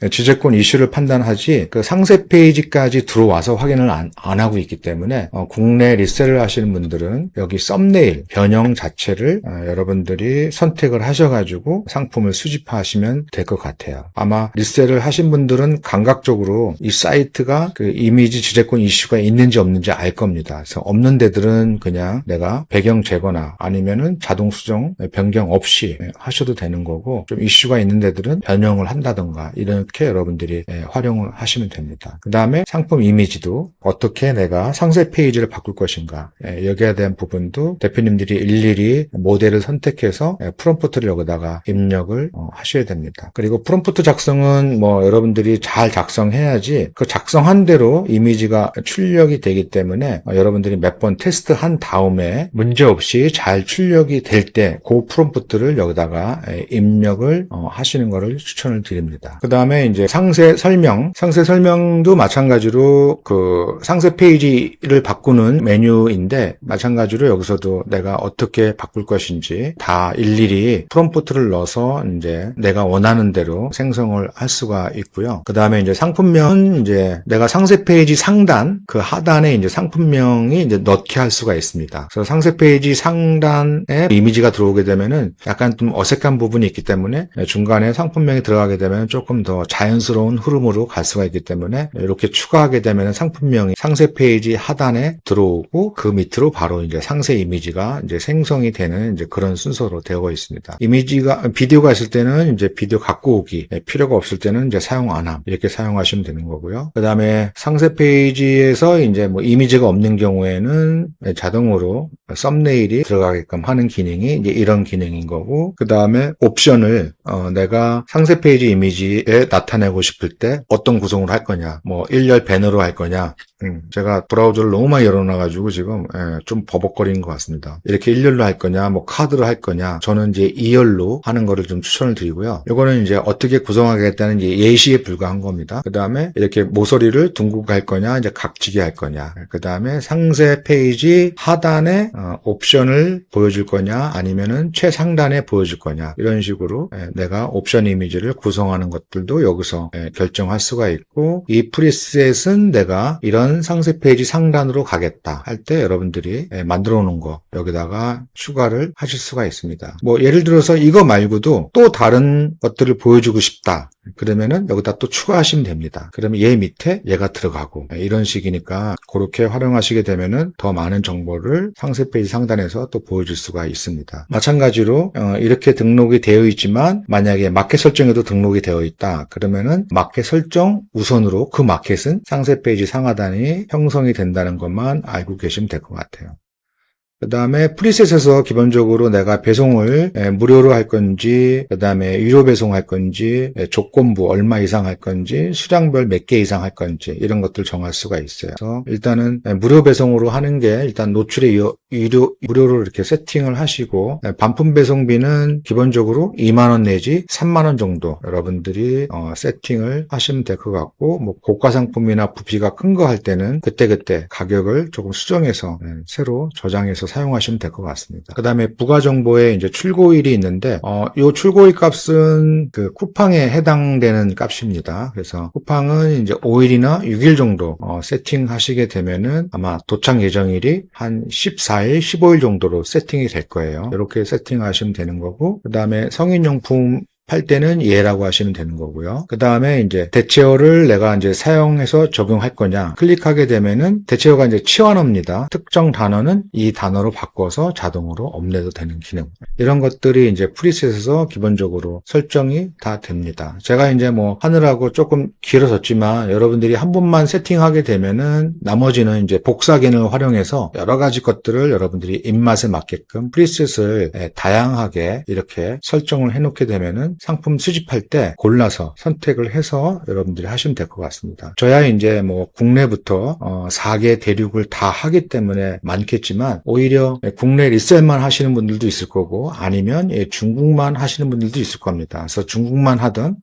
지재권 이슈를 판단하지 그 상세 페이지까지 들어와서 확인을 안 하고 있기 때문에 국내 리셀을 하시는 분들은 여기 썸네일 변형 자체를 여러분들이 선택을 하셔가지고 상품을 수집하시면 될 것 같아요. 아마 리셀을 하신 분들은 감각적으로 이 사이트가 그 이미지 지재권 이슈가 있는지 없는지 알 겁니다. 그래서 없는 데들은 그냥 내가 배경 제거나 아니면은 자동 수정 변경 없이 하셔도 되는 거고, 좀 이슈가 있는 데들은 변형을 한다던가 이렇게 여러분들이 활용을 하시면 됩니다. 그 다음에 상품 이미지도 어떻게 내가 상세 페이지를 바꿀 것인가, 여기에 대한 부분도 대표님들이 일일이 모델을 선택해서 프롬프트를 여기다가 입력을 하셔야 됩니다. 그리고 프롬프트 작성은 뭐 여러분들이 잘 작성해야지 그 작성한 대로 이미지가 출력이 되기 때문에 여러분들이 몇 번 테스트한 다음에 문제없이 잘 출력이 될 때 그 프롬프트를 여기다가 입력을 하시는 것을 추천을 드립니다. 그 다음에 이제 상세 설명도 마찬가지로 그 상세 페이지를 바꾸는 메뉴인데, 마찬가지로 여기서도 내가 어떻게 바꿀 것인지 다 일일이 프롬프트를 넣어서 이제 내가 원하는 대로 생성을 할 수가 있고요. 그 다음에 이제 상품명은 이제 내가 상세 페이지 상단 그 하단에 이제 상품명이 이제 넣게 할 수가 있습니다. 그래서 상세 페이지 상단에 이미지가 들어오게 되면은 약간 좀 어색한 부분이 있기 때문에 중간에 상품명이 들어가게 되면 조금 더 자연스러운 흐름으로 갈 수가 있기 때문에 이렇게 추가하게 되면 상품명이 상세 페이지 하단에 들어오고 그 밑으로 바로 이제 상세 이미지가 이제 생성이 되는 이제 그런 순서로 되어 있습니다. 비디오가 있을 때는 이제 비디오 갖고 오기, 필요가 없을 때는 이제 사용 안 함, 이렇게 사용하시면 되는 거고요. 그 다음에 상세 페이지에서 이제 뭐 이미지가 없는 경우에는 자동으로 썸네일이 들어가게끔 하는 기능이 이제 이런 기능인 거고, 그 다음에 옵션을 내가 상세 페이지 이미지에 나타내고 싶을 때 어떤 구성으로 할 거냐, 뭐 일렬 배너로 할 거냐. 제가 브라우저를 너무 많이 열어놔가지고 지금 좀 버벅거리는 것 같습니다. 이렇게 일렬로 할 거냐, 뭐 카드로 할 거냐. 저는 이제 2열로 하는 거를 좀 추천을 드리고요. 이거는 이제 어떻게 구성하겠다는 이제 예시에 불과한 겁니다. 그 다음에 이렇게 모서리를 둥글게 할 거냐, 이제 각지게 할 거냐. 그 다음에 상세 페이지 하단에 옵션을 보여줄 거냐, 아니면은 최상단에 보여줄 거냐. 이런 식으로 내가 옵션 이미지를 구성하는 것들도 여기서 결정할 수가 있고, 이 프리셋은 내가 이런 상세 페이지 상단으로 가겠다 할 때 여러분들이 만들어 놓은 거 여기다가 추가를 하실 수가 있습니다. 뭐 예를 들어서 이거 말고도 또 다른 것들을 보여주고 싶다. 그러면은 여기다 또 추가하시면 됩니다. 그러면 얘 밑에 얘가 들어가고 이런 식이니까 그렇게 활용하시게 되면은 더 많은 정보를 상세 페이지 상단에서 또 보여줄 수가 있습니다. 마찬가지로 이렇게 등록이 되어 있지만 만약에 마켓 설정에도 등록이 되어 있다. 그러면은 마켓 설정 우선으로 그 마켓은 상세 페이지 상하단이 형성이 된다는 것만 알고 계시면 될 것 같아요. 그 다음에 프리셋에서 기본적으로 내가 배송을 무료로 할 건지, 그 다음에 유료 배송할 건지, 조건부 얼마 이상 할 건지, 수량별 몇 개 이상 할 건지 이런 것들 정할 수가 있어요. 그래서 일단은 무료 배송으로 하는 게 일단 노출의 무료로 이렇게 세팅을 하시고, 반품 배송비는 기본적으로 2만 원 내지 3만 원 정도 여러분들이 세팅을 하시면 될 것 같고, 뭐 고가 상품이나 부피가 큰 거 할 때는 그때그때 가격을 조금 수정해서 새로 저장해서 사용하시면 될 것 같습니다. 그 다음에 부가 정보에 이제 출고일이 있는데, 이 출고일 값은 그 쿠팡에 해당되는 값입니다. 그래서 쿠팡은 이제 5일이나 6일 정도 세팅하시게 되면은 아마 도착 예정일이 한 14일, 15일 정도로 세팅이 될 거예요. 이렇게 세팅하시면 되는 거고, 그 다음에 성인용품 팔 때는 얘라고 하시면 되는 거고요. 그 다음에 이제 대체어를 내가 이제 사용해서 적용할 거냐. 클릭하게 되면은 대체어가 이제 치환어입니다. 특정 단어는 이 단어로 바꿔서 자동으로 업로드 되는 기능. 이런 것들이 이제 프리셋에서 기본적으로 설정이 다 됩니다. 제가 이제 뭐 하느라고 조금 길어졌지만 여러분들이 한 번만 세팅하게 되면은 나머지는 이제 복사 기능을 활용해서 여러 가지 것들을 여러분들이 입맛에 맞게끔 프리셋을 다양하게 이렇게 설정을 해놓게 되면은 상품 수집할 때 골라서 선택을 해서 여러분들이 하시면 될 것 같습니다. 저야 이제 뭐 국내부터 4개 대륙을 다 하기 때문에 많겠지만 오히려 국내 리셀만 하시는 분들도 있을 거고 아니면 중국만 하시는 분들도 있을 겁니다. 그래서 중국만 하든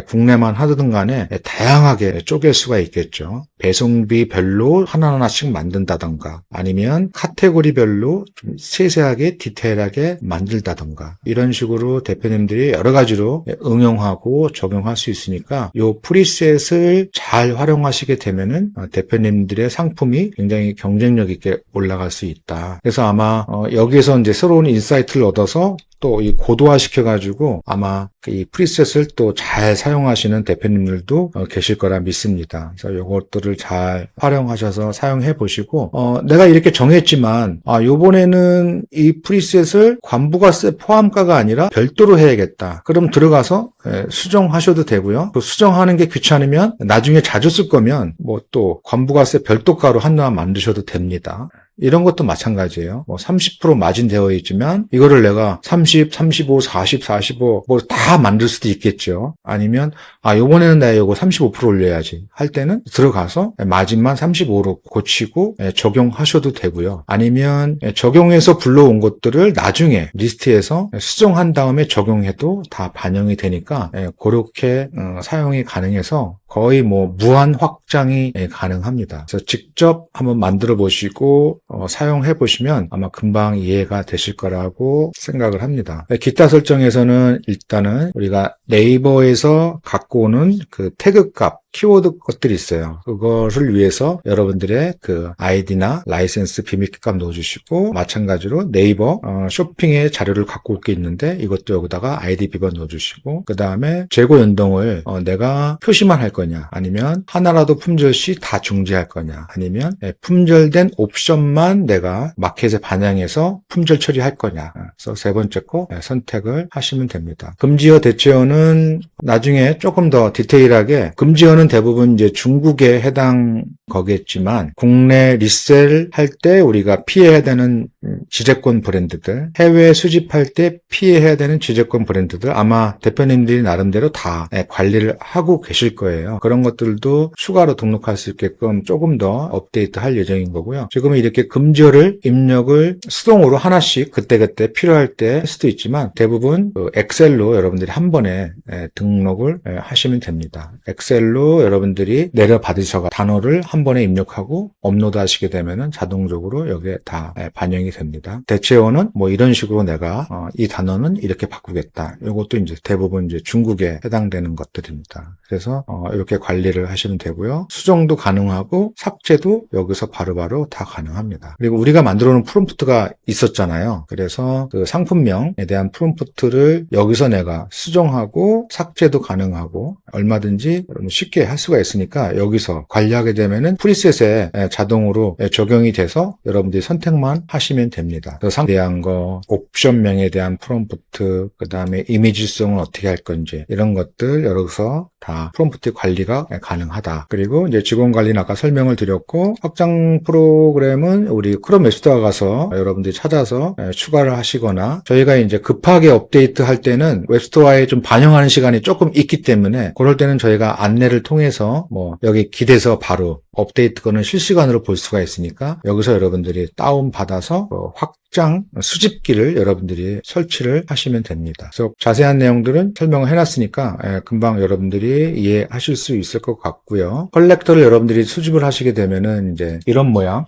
국내만 하든 간에 다양하게 쪼갤 수가 있겠죠. 배송비별로 하나하나씩 만든다던가 아니면 카테고리별로 좀 세세하게 디테일하게 만들다던가 이런 식으로 대표님들이 여러 가지로 응용하고 적용할 수 있으니까 이 프리셋을 잘 활용하시게 되면은 대표님들의 상품이 굉장히 경쟁력 있게 올라갈 수 있다. 그래서 아마 여기에서 이제 새로운 인사이트를 얻어서 또 이 고도화 시켜가지고 아마 이 프리셋을 또 잘 사용하시는 대표님들도 계실 거라 믿습니다. 그래서 이것들을 잘 활용하셔서 사용해 보시고 내가 이렇게 정했지만 요번에는 이 프리셋을 관부가세 포함가가 아니라 별도로 해야겠다. 그럼 들어가서 수정하셔도 되고요. 또 수정하는 게 귀찮으면 나중에 자주 쓸 거면 뭐 또 관부가세 별도가로 하나 만드셔도 됩니다. 이런 것도 마찬가지예요. 30% 마진되어 있지만 이거를 내가 30, 35, 40, 45 뭐 다 만들 수도 있겠죠. 아니면 요번에는 내가 이거 35% 올려야지 할 때는 들어가서 마진만 35로 고치고 적용하셔도 되고요. 아니면 적용해서 불러온 것들을 나중에 리스트에서 수정한 다음에 적용해도 다 반영이 되니까 그렇게 사용이 가능해서 거의 뭐 무한 확장이 가능합니다. 그래서 직접 한번 만들어 보시고 사용해 보시면 아마 금방 이해가 되실 거라고 생각을 합니다. 기타 설정에서는 일단은 우리가 네이버에서 갖고 오는 그 태그값 키워드 것들이 있어요. 그것을 위해서 여러분들의 그 아이디나 라이센스 비밀값 넣어주시고 마찬가지로 네이버 쇼핑의 자료를 갖고 올 게 있는데 이것도 여기다가 아이디 비번 넣어주시고 그 다음에 재고 연동을 내가 표시만 할 거냐 아니면 하나라도 품절 시 다 중지할 거냐 아니면 품절된 옵션만 내가 마켓에 반영해서 품절 처리할 거냐. 그래서 세 번째 거 선택을 하시면 됩니다. 금지어 대체어는 나중에 조금 더 디테일하게 금지어는 대부분 이제 중국에 해당 거겠지만 국내 리셀 할 때 우리가 피해야 되는 지재권 브랜드들, 해외 수집할 때 피해야 되는 지재권 브랜드들 아마 대표님들이 나름대로 다 관리를 하고 계실 거예요. 그런 것들도 추가로 등록할 수 있게끔 조금 더 업데이트할 예정인 거고요. 지금은 이렇게 금지어를 입력을 수동으로 하나씩 그때그때 필요할 때 할 수도 있지만 대부분 엑셀로 여러분들이 한 번에 등록을 하시면 됩니다. 엑셀로 여러분들이 내려받으셔서 단어를 한 번에 입력하고 업로드 하시게 되면은 자동적으로 여기에 다 반영이 됩니다. 대체어는 뭐 이런 식으로 내가 이 단어는 이렇게 바꾸겠다. 이것도 이제 대부분 이제 중국에 해당되는 것들입니다. 그래서 이렇게 관리를 하시면 되고요. 수정도 가능하고 삭제도 여기서 바로바로 다 가능합니다. 그리고 우리가 만들어 놓은 프롬프트가 있었잖아요. 그래서 그 상품명에 대한 프롬프트를 여기서 내가 수정하고 삭제도 가능하고 얼마든지 쉽게 할 수가 있으니까 여기서 관리하게 되면은 프리셋에 자동으로 적용이 돼서 여러분들이 선택만 하시면 됩니다. 그 상품에 대한 거, 옵션명에 대한 프롬프트, 그 다음에 이미지성은 어떻게 할 건지 이런 것들 여기서 다 프롬프트 관리가 가능하다. 그리고 이제 직원 관리는 아까 설명을 드렸고 확장 프로그램은 우리 크롬 웹스토어 가서 여러분들이 찾아서 추가를 하시거나 저희가 이제 급하게 업데이트 할 때는 웹스토어에 좀 반영하는 시간이 조금 있기 때문에 그럴 때는 저희가 안내를 통해서 뭐 여기 기대서 바로 업데이트 거는 실시간으로 볼 수가 있으니까 여기서 여러분들이 다운받아서 확장 수집기를 여러분들이 설치를 하시면 됩니다. 그래서 자세한 내용들은 설명을 해놨으니까 금방 여러분들이 이해하실 수 있을 것 같고요. 컬렉터를 여러분들이 수집을 하시게 되면은 이제 이런 모양을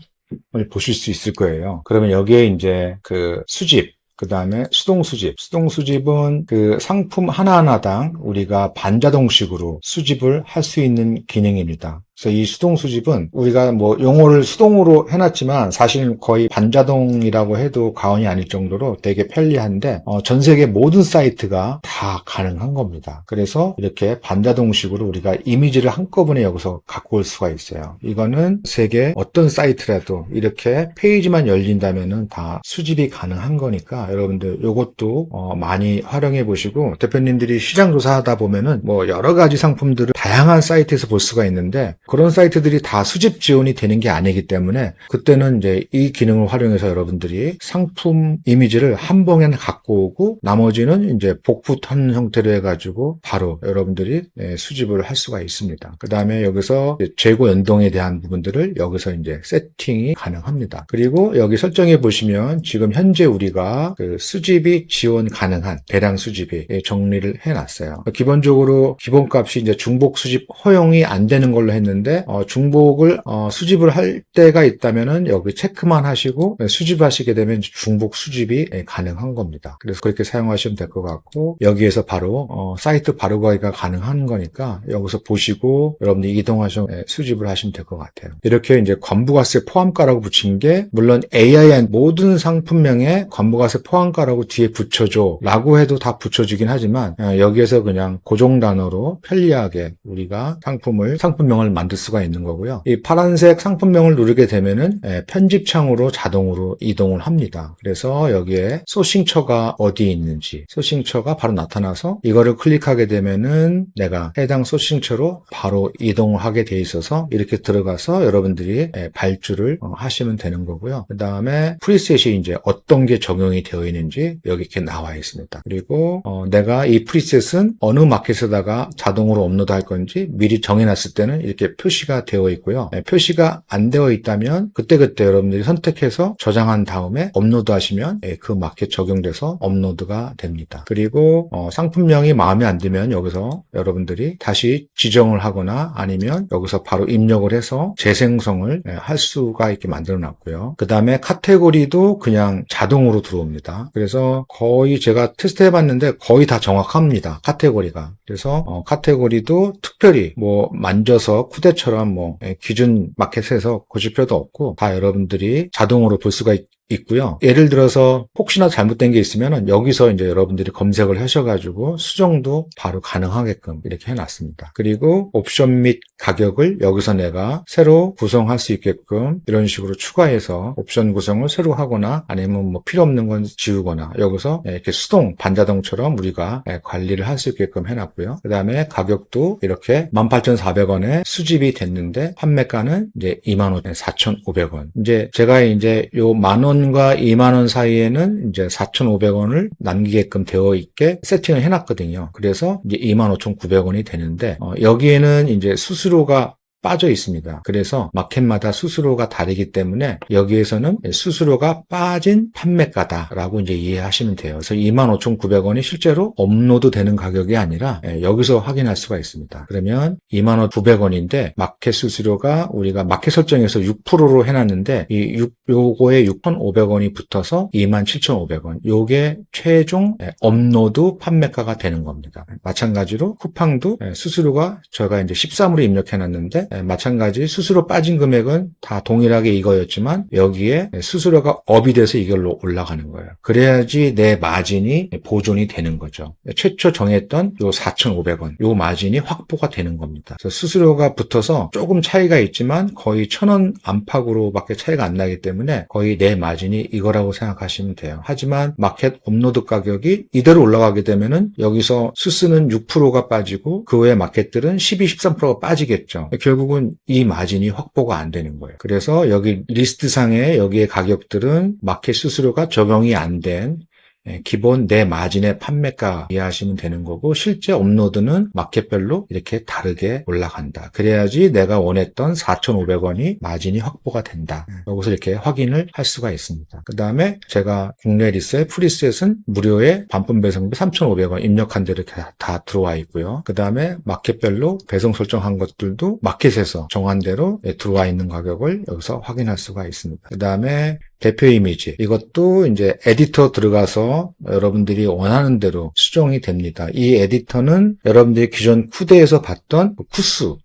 보실 수 있을 거예요. 그러면 여기에 이제 그 수집 그 다음에 수동 수집은 그 상품 하나하나당 우리가 반자동식으로 수집을 할 수 있는 기능입니다. 그래서 이 수동 수집은 우리가 뭐 용어를 수동으로 해놨지만 사실은 거의 반자동이라고 해도 과언이 아닐 정도로 되게 편리한데 전 세계 모든 사이트가 다 가능한 겁니다. 그래서 이렇게 반자동식으로 우리가 이미지를 한꺼번에 여기서 갖고 올 수가 있어요. 이거는 세계 어떤 사이트라도 이렇게 페이지만 열린다면은 다 수집이 가능한 거니까 여러분들 이것도 많이 활용해 보시고 대표님들이 시장 조사하다 보면은 뭐 여러 가지 상품들을 다양한 사이트에서 볼 수가 있는데 그런 사이트들이 다 수집 지원이 되는 게 아니기 때문에 그때는 이제 이 기능을 활용해서 여러분들이 상품 이미지를 한 번에 갖고 오고 나머지는 이제 복붙한 형태로 해가지고 바로 여러분들이 수집을 할 수가 있습니다. 그 다음에 여기서 재고 연동에 대한 부분들을 여기서 이제 세팅이 가능합니다. 그리고 여기 설정해 보시면 지금 현재 우리가 그 수집이 지원 가능한 대량 수집이 정리를 해놨어요. 기본적으로 기본값이 이제 중복 수집 허용이 안 되는 걸로 했는데 중복을 수집을 할 때가 있다면은 여기 체크만 하시고 수집하시게 되면 중복 수집이 가능한 겁니다. 그래서 그렇게 사용하시면 될 것 같고 여기에서 바로 사이트 바로 가기가 가능한 거니까 여기서 보시고 여러분들이 이동하셔서 수집을 하시면 될 것 같아요. 이렇게 이제 관부가세 포함가라고 붙인 게 물론 AIN 모든 상품명에 관부가세 포함가라고 뒤에 붙여줘 라고 해도 다 붙여주긴 하지만 여기에서 그냥 고정 단어로 편리하게 우리가 상품명을 만들 수가 있는 거고요. 이 파란색 상품명을 누르게 되면은 편집창으로 자동으로 이동을 합니다. 그래서 여기에 소싱처가 어디 있는지 소싱처가 바로 나타나서 이거를 클릭하게 되면은 내가 해당 소싱처로 바로 이동을 하게 돼 있어서 이렇게 들어가서 여러분들이 발주를 하시면 되는 거고요. 그 다음에 프리셋이 이제 어떤 게 적용이 되어 있는지 여기 이렇게 나와 있습니다. 그리고 내가 이 프리셋은 어느 마켓에다가 자동으로 업로드할 건지 미리 정해놨을 때는 이렇게 표시가 되어 있고요. 표시가 안 되어 있다면 그때그때 여러분들이 선택해서 저장한 다음에 업로드하시면 그 마켓 적용돼서 업로드가 됩니다. 그리고 상품명이 마음에 안 들면 여기서 여러분들이 다시 지정을 하거나 아니면 여기서 바로 입력을 해서 재생성을 할 수가 있게 만들어 놨고요. 그 다음에 카테고리도 그냥 자동으로 들어옵니다. 그래서 거의 제가 테스트 해봤는데 거의 다 정확합니다. 카테고리가. 그래서 카테고리도 특별히 뭐 만져서 쿠데처럼 뭐 기준 마켓에서 고칠 필요도 없고 다 여러분들이 자동으로 볼 수가 있고요. 예를 들어서 혹시나 잘못된 게 있으면 여기서 이제 여러분들이 검색을 하셔가지고 수정도 바로 가능하게끔 이렇게 해놨습니다. 그리고 옵션 및 가격을 여기서 내가 새로 구성할 수 있게끔 이런 식으로 추가해서 옵션 구성을 새로 하거나 아니면 뭐 필요 없는 건 지우거나 여기서 이렇게 수동 반자동처럼 우리가 관리를 할 수 있게끔 해놨고요. 그 다음에 가격도 이렇게 18,400원에 수집이 됐는데 판매가는 이제 24,500원. 이제 제가 이제 요 10,000원과 20,000원 사이에는 이제 4,500원을 남기게끔 되어 있게 세팅을 해놨거든요. 그래서 이제 25,900원이 되는데 여기에는 이제 수수료가 빠져 있습니다. 그래서 마켓마다 수수료가 다르기 때문에 여기에서는 수수료가 빠진 판매가다라고 이제 이해하시면 돼요. 그래서 25,900원이 실제로 업로드 되는 가격이 아니라 여기서 확인할 수가 있습니다. 그러면 25,900원인데 마켓 수수료가 우리가 마켓 설정에서 6%로 해놨는데 요거에 6,500원이 붙어서 27,500원. 요게 최종 업로드 판매가가 되는 겁니다. 마찬가지로 쿠팡도 수수료가 제가 이제 13으로 입력해놨는데 마찬가지 수수료 빠진 금액은 다 동일하게 이거였지만 여기에 수수료가 업이 돼서 이걸로 올라가는 거예요. 그래야지 내 마진이 보존이 되는 거죠. 최초 정했던 요 4,500원 요 마진이 확보가 되는 겁니다. 그래서 수수료가 붙어서 조금 차이가 있지만 거의 1,000원 안팎으로밖에 차이가 안 나기 때문에 거의 내 마진이 이거라고 생각하시면 돼요. 하지만 마켓 업로드 가격이 이대로 올라가게 되면은 여기서 수수는 6%가 빠지고 그 외의 마켓들은 12, 13%가 빠지겠죠. 결국은 이 마진이 확보가 안 되는 거예요. 그래서 여기 리스트상에 여기에 가격들은 마켓 수수료가 적용이 안 된 기본 내 마진의 판매가 이해하시면 되는 거고 실제 업로드는 마켓별로 이렇게 다르게 올라간다. 그래야지 내가 원했던 4,500원이 마진이 확보가 된다. 여기서 이렇게 확인을 할 수가 있습니다. 그 다음에 제가 국내 리셋, 프리셋은 무료의 반품 배송비 3,500원 입력한 대로 이렇게 다 들어와 있고요. 그 다음에 마켓별로 배송 설정한 것들도 마켓에서 정한 대로 들어와 있는 가격을 여기서 확인할 수가 있습니다. 그 다음에 대표 이미지 이것도 이제 에디터 들어가서 여러분들이 원하는 대로 수정이 됩니다. 이 에디터는 여러분들이 기존 쿠데에서 봤던 쿠스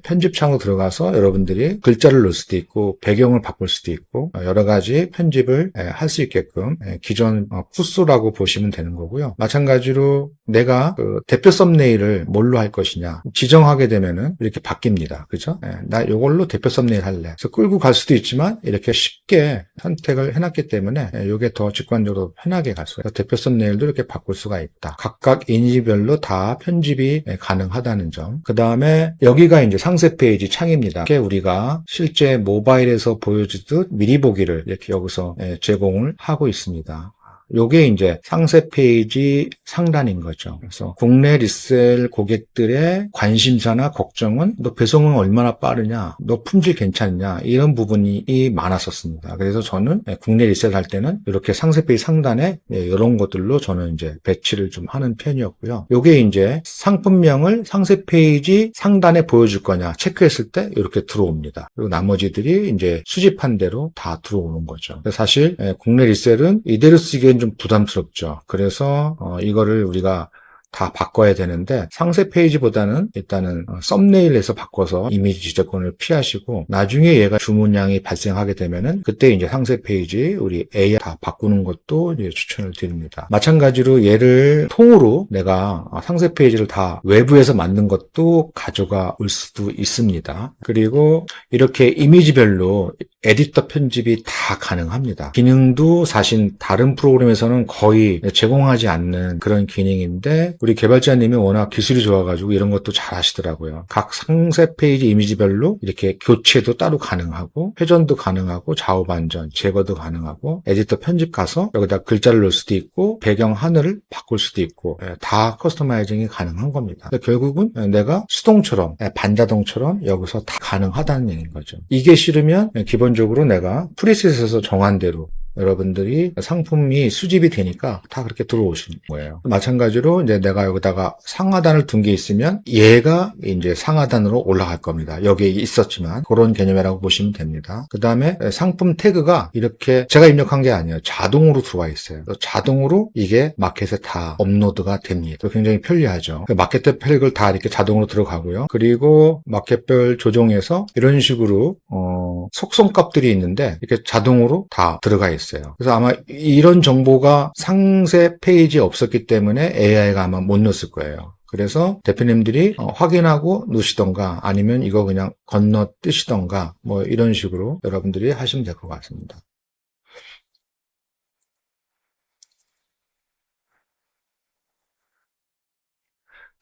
편집창으로 들어가서 여러분들이 글자를 넣을 수도 있고 배경을 바꿀 수도 있고 여러 가지 편집을 할 수 있게끔 기존 쿠스라고 보시면 되는 거고요. 마찬가지로 내가 그 대표 썸네일을 뭘로 할 것이냐 지정하게 되면은 이렇게 바뀝니다. 그죠? 나 이걸로 대표 썸네일 할래. 그래서 끌고 갈 수도 있지만 이렇게 쉽게 선택을 해놨기 때문에 이게 더 직관적으로 편하게 갈 수가 있어요. 대표 썸네일도 이렇게 바꿀 수가 있다. 각각 이미지별로 다 편집이 가능하다는 점. 그 다음에 여기가 이제 상세 페이지 창입니다. 이렇게 우리가 실제 모바일에서 보여주듯 미리 보기를 이렇게 여기서 제공을 하고 있습니다. 요게 이제 상세 페이지 상단인 거죠. 그래서 국내 리셀 고객들의 관심사나 걱정은 너 배송은 얼마나 빠르냐, 너 품질 괜찮냐, 이런 부분이 많았었습니다. 그래서 저는 국내 리셀 할 때는 이렇게 상세 페이지 상단에 이런 것들로 저는 이제 배치를 좀 하는 편이었고요. 요게 이제 상품명을 상세 페이지 상단에 보여줄 거냐 체크했을 때 이렇게 들어옵니다. 그리고 나머지들이 이제 수집한 대로 다 들어오는 거죠. 사실 국내 리셀은 이대로 쓰기엔 좀 부담스럽죠. 그래서 이거를 우리가 다 바꿔야 되는데 상세 페이지보다는 일단은 썸네일에서 바꿔서 이미지 지적권을 피하시고 나중에 얘가 주문량이 발생하게 되면은 그때 이제 상세 페이지 우리 AI 다 바꾸는 것도 이제 추천을 드립니다. 마찬가지로 얘를 통으로 내가 상세 페이지를 다 외부에서 만든 것도 가져가 올 수도 있습니다. 그리고 이렇게 이미지별로 에디터 편집이 다 가능합니다. 기능도 사실 다른 프로그램에서는 거의 제공하지 않는 그런 기능인데 우리 개발자님이 워낙 기술이 좋아가지고 이런 것도 잘 하시더라고요. 각 상세 페이지 이미지별로 이렇게 교체도 따로 가능하고 회전도 가능하고 좌우 반전, 제거도 가능하고 에디터 편집 가서 여기다 글자를 넣을 수도 있고 배경 하늘을 바꿀 수도 있고 다 커스터마이징이 가능한 겁니다. 결국은 내가 수동처럼 반자동처럼 여기서 다 가능하다는 얘기인 거죠. 이게 싫으면 기본적으로 내가 프리셋에서 정한 대로 여러분들이 상품이 수집이 되니까 다 그렇게 들어오시는 거예요. 마찬가지로 이제 내가 여기다가 상하단을 둔 게 있으면 얘가 이제 상하단으로 올라갈 겁니다. 여기에 있었지만 그런 개념이라고 보시면 됩니다. 그 다음에 상품 태그가 이렇게 제가 입력한 게 아니에요. 자동으로 들어와 있어요. 자동으로 이게 마켓에 다 업로드가 됩니다. 굉장히 편리하죠. 마켓 태그를 다 이렇게 자동으로 들어가고요. 그리고 마켓별 조정해서 이런 식으로 속성값들이 있는데 이렇게 자동으로 다 들어가 있어요. 그래서 아마 이런 정보가 상세 페이지에 없었기 때문에 AI가 아마 못 넣었을 거예요. 그래서 대표님들이 확인하고 넣으시던가 아니면 이거 그냥 건너뛰시던가 뭐 이런 식으로 여러분들이 하시면 될 것 같습니다.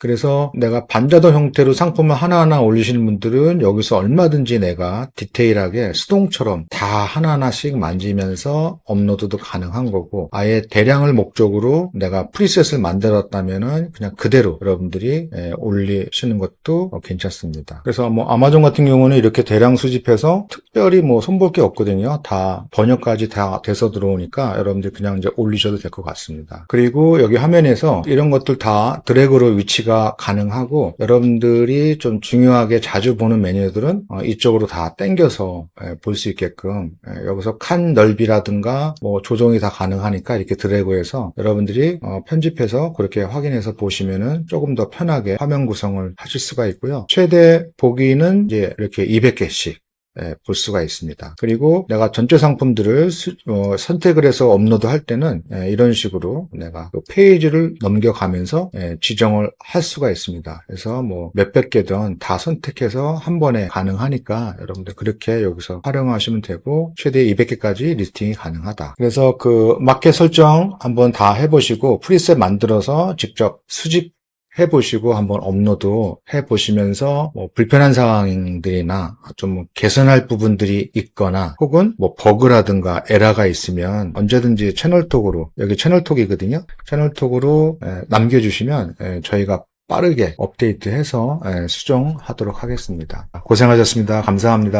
그래서 내가 반자동 형태로 상품을 하나하나 올리시는 분들은 여기서 얼마든지 내가 디테일하게 수동처럼 다 하나하나씩 만지면서 업로드도 가능한 거고 아예 대량을 목적으로 내가 프리셋을 만들었다면은 그냥 그대로 여러분들이 올리시는 것도 괜찮습니다. 그래서 뭐 아마존 같은 경우는 이렇게 대량 수집해서 특별히 뭐 손볼 게 없거든요. 다 번역까지 다 돼서 들어오니까 여러분들 그냥 이제 올리셔도 될 것 같습니다. 그리고 여기 화면에서 이런 것들 다 드래그로 위치가 가능하고 여러분들이 좀 중요하게 자주 보는 메뉴들은 이쪽으로 다 당겨서 볼 수 있게끔 여기서 칸 넓이라든가 뭐 조정이 다 가능하니까 이렇게 드래그해서 여러분들이 편집해서 그렇게 확인해서 보시면은 조금 더 편하게 화면 구성을 하실 수가 있고요. 최대 보기는 이제 이렇게 200개씩 볼 수가 있습니다. 그리고 내가 전체 상품들을 선택을 해서 업로드 할 때는 이런 식으로 내가 그 페이지를 넘겨가면서 지정을 할 수가 있습니다. 그래서 뭐 몇백 개든 다 선택해서 한 번에 가능하니까 여러분들 그렇게 여기서 활용하시면 되고 최대 200개까지 리스팅이 가능하다. 그래서 그 마켓 설정 한번 다 해보시고 프리셋 만들어서 직접 수집 해보시고 한번 업로드 해보시면서 뭐 불편한 상황들이나 좀 개선할 부분들이 있거나 혹은 뭐 버그라든가 에러가 있으면 언제든지 채널톡으로 여기 채널톡이거든요. 채널톡으로 남겨주시면 저희가 빠르게 업데이트해서 수정하도록 하겠습니다. 고생하셨습니다. 감사합니다.